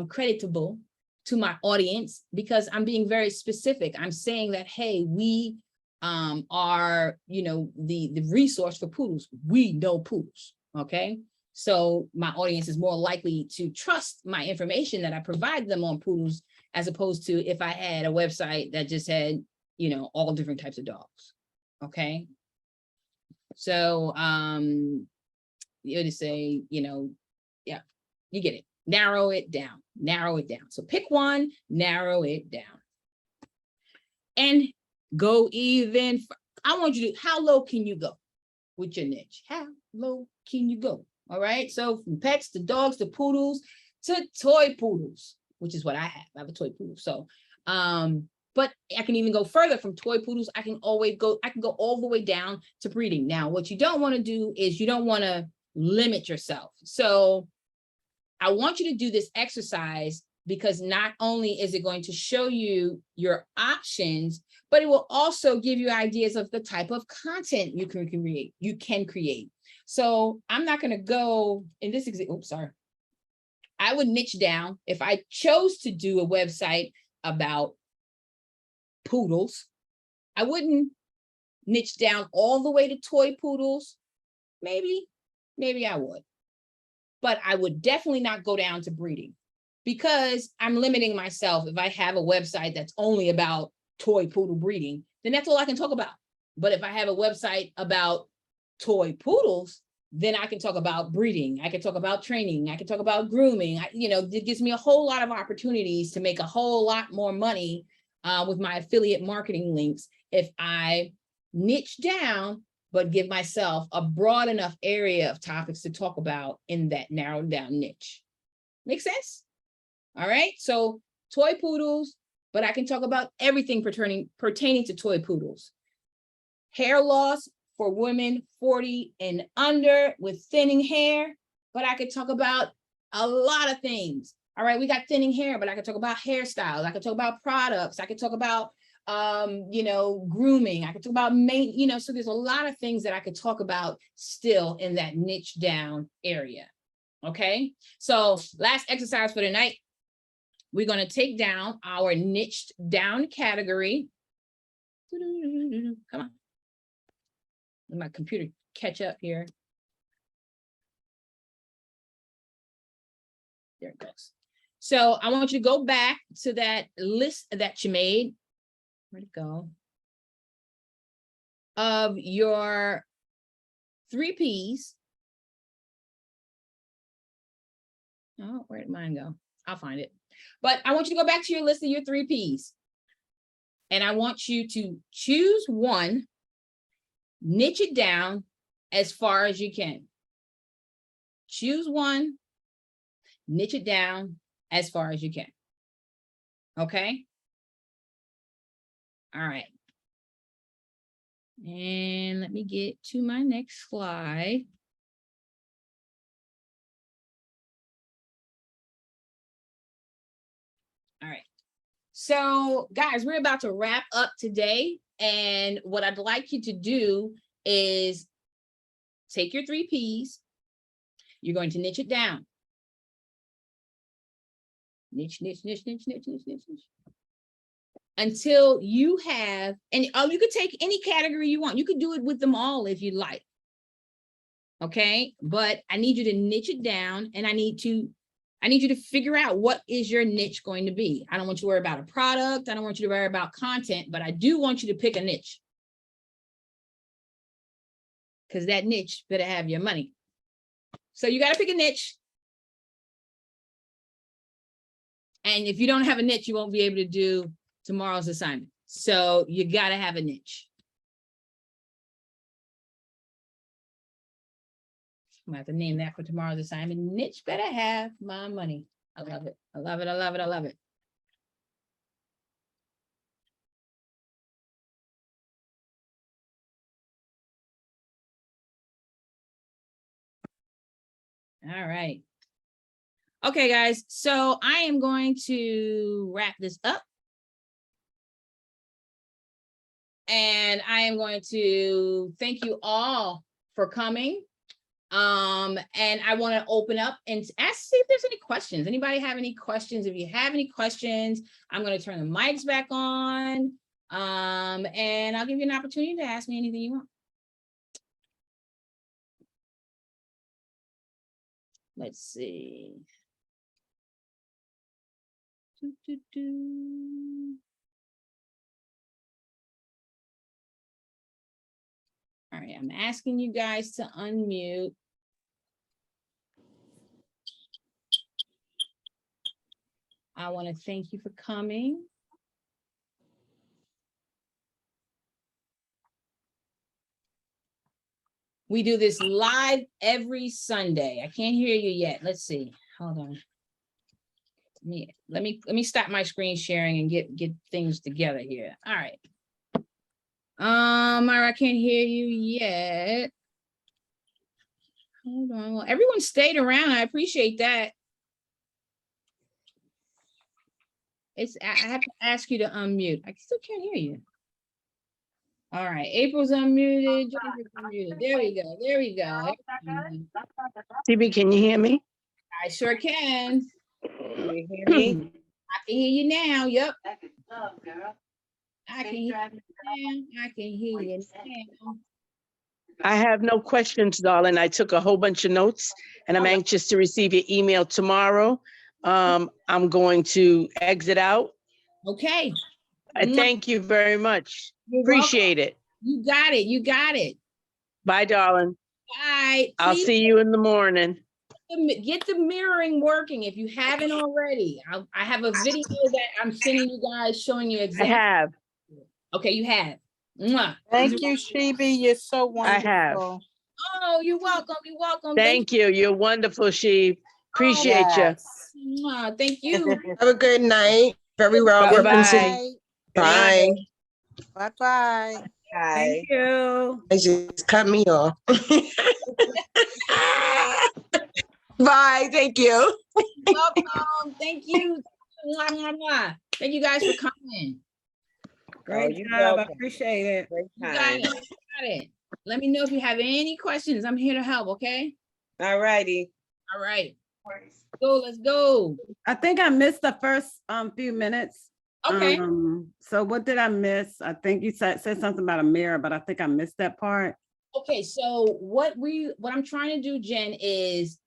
creditable to my audience, because I'm being very specific. I'm saying that, hey, we are, the resource for poodles. We know poodles, okay? So my audience is more likely to trust my information that I provide them on poodles, as opposed to if I had a website that just had you know, all different types of dogs. Okay. So, you would say, you know, yeah, you get it. Narrow it down, narrow it down. So pick one, narrow it down. And go even, I want you to, how low can you go with your niche? How low can you go? All right. So from pets to dogs to poodles to toy poodles, which is what I have. I have a toy poodle. So, but I can even go further from toy poodles. I can go all the way down to breeding. Now, what you don't want to do is you don't want to limit yourself. So I want you to do this exercise because not only is it going to show you your options, but it will also give you ideas of the type of content you can create. So I'm not going to go in this example. Oops, sorry. I would niche down if I chose to do a website about poodles. I wouldn't niche down all the way to toy poodles. Maybe I would, but I would definitely not go down to breeding because I'm limiting myself. If I have a website that's only about toy poodle breeding, then that's all I can talk about. But if I have a website about toy poodles, then I can talk about breeding. I can talk about training. I can talk about grooming. It gives me a whole lot of opportunities to make a whole lot more money with my affiliate marketing links if I niche down, but give myself a broad enough area of topics to talk about in that narrowed down niche. Make sense? All right. So toy poodles, but I can talk about everything pertaining to toy poodles. Hair loss for women 40 and under with thinning hair, but I could talk about a lot of things. All right, we got thinning hair, but I could talk about hairstyles. I could talk about products. I could talk about, grooming. I could talk about, so there's a lot of things that I could talk about still in that niche down area. Okay, so last exercise for tonight, we're going to take down our niched down category. Come on. Let my computer catch up here. There it goes. So I want you to go back to that list that you made. Where'd it go? Of your 3 Ps. Oh, where did mine go? I'll find it. But I want you to go back to your list of your 3 Ps. And I want you to choose one, niche it down as far as you can. Choose one, niche it down as far as you can. Okay. All right. And let me get to my next slide. All right. So guys, we're about to wrap up today. And what I'd like you to do is take your 3 Ps. You're going to niche it down. Niche, niche, niche, niche, niche, niche, niche, niche. Until you have, and you could take any category you want. You could do it with them all if you like. Okay, but I need you to niche it down, and I need you to figure out what is your niche going to be. I don't want you to worry about a product. I don't want you to worry about content, but I do want you to pick a niche. Because that niche better have your money. So you got to pick a niche. And if you don't have a niche, you won't be able to do tomorrow's assignment. So you got to have a niche. I'm gonna have to name that for tomorrow's assignment. Niche better have my money. I love it. I love it. I love it. I love it. All right. Okay, guys. So I am going to wrap this up. And I am going to thank you all for coming. And I want to open up and ask, see if there's any questions. Anybody have any questions? If you have any questions, I'm going to turn the mics back on. And I'll give you an opportunity to ask me anything you want. Let's see. All right, I'm asking you guys to unmute. I want to thank you for coming. We do this live every Sunday. I can't hear you yet. Let's see. Hold on. Let me stop my screen sharing and get things together here. All right. Myra, I can't hear you yet. Hold on. Well, everyone stayed around. I appreciate that. I have to ask you to unmute. I still can't hear you. All right, April's unmuted. Jennifer's unmuted. There we go. There we go. CB, can you hear me? I sure can. Can you hear me? I can hear you now. Yep. That's a dub, girl. I can hear you now. I can hear you now. I have no questions, darling. I took a whole bunch of notes and I'm anxious to receive your email tomorrow. I'm going to exit out. Okay. I thank you very much. You're welcome. Appreciate it. You got it. You got it. Bye, darling. Bye. I'll Please see you in the morning. get the mirroring working if you haven't already. I have a video that I'm sending you guys showing you I exactly. have. Okay, you have. Mwah. Thank you, Shibi. You're so I have. wonderful. Oh, you're welcome. You're welcome. Thank you. You're wonderful, Sheep. Appreciate you. Yes. Mwah. Thank you. Have a good night. Very well. Bye-bye. Bye. Bye-bye. Thank you. They just cut me off. Bye. Thank you. Welcome. Thank you. Mwah, mwah, mwah. Thank you guys for coming. Great you're job. I welcome. appreciate it. Great You got it. You got it. Let me know if you have any questions. I'm here to help, okay? All righty. All right. Let's go. I think I missed the first few minutes. Okay. So what did I miss? I think you said something about a mirror, but I think I missed that part. Okay, so what I'm trying to do, Jen, is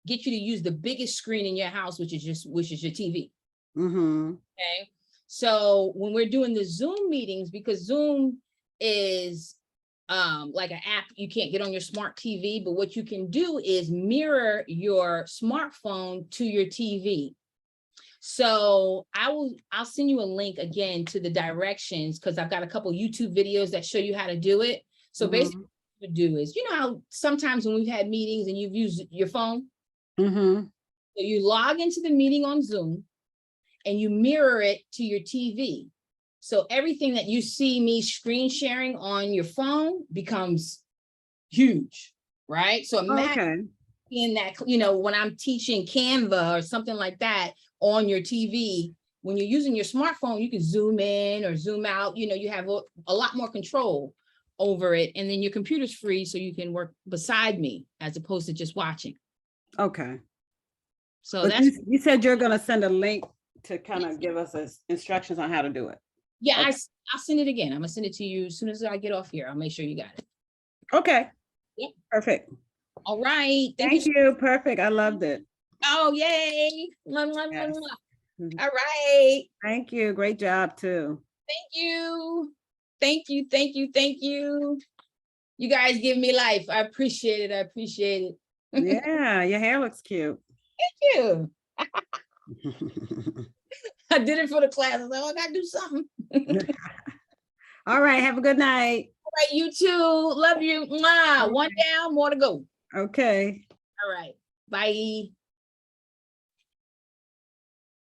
get you to use the biggest screen in your house, which is your TV. Mm-hmm. Okay. So when we're doing the Zoom meetings, because Zoom is like an app you can't get on your smart TV, but what you can do is mirror your smartphone to your TV. So I'll send you a link again to the directions because I've got a couple YouTube videos that show you how to do it. So basically what you do is, you know how sometimes when we've had meetings and you've used your phone, Mm-hmm. so you log into the meeting on Zoom and you mirror it to your TV. So everything that you see me screen sharing on your phone becomes huge, right? So imagine Okay. in that, you know, when I'm teaching Canva or something like that on your TV, when you're using your smartphone, you can zoom in or zoom out, you know, you have a lot more control over it. And then your computer's free, so you can work beside me as opposed to just watching. Okay. So But that's, you said you're gonna send a link to kind of give us instructions on how to do it. yeah, Okay. I'll send it again. I'm gonna send it to you as soon as I get off here. I'll make sure you got it. Okay. Yep. Perfect. All right. Thank you. Perfect. I loved it. Oh, yay. Mwah, mwah, mwah, Yes. mwah. Mhm. All right. Thank you. Great job too. Thank you. Thank you. Thank you. Thank you. You guys give me life. I appreciate it. I appreciate it. Yeah, your hair looks cute. Thank you. I did it for the class. I was like, oh, I gotta do something. All right. Have a good night. All right, you too. Love you. Mwah. One down, more to go. Okay. All right. Bye.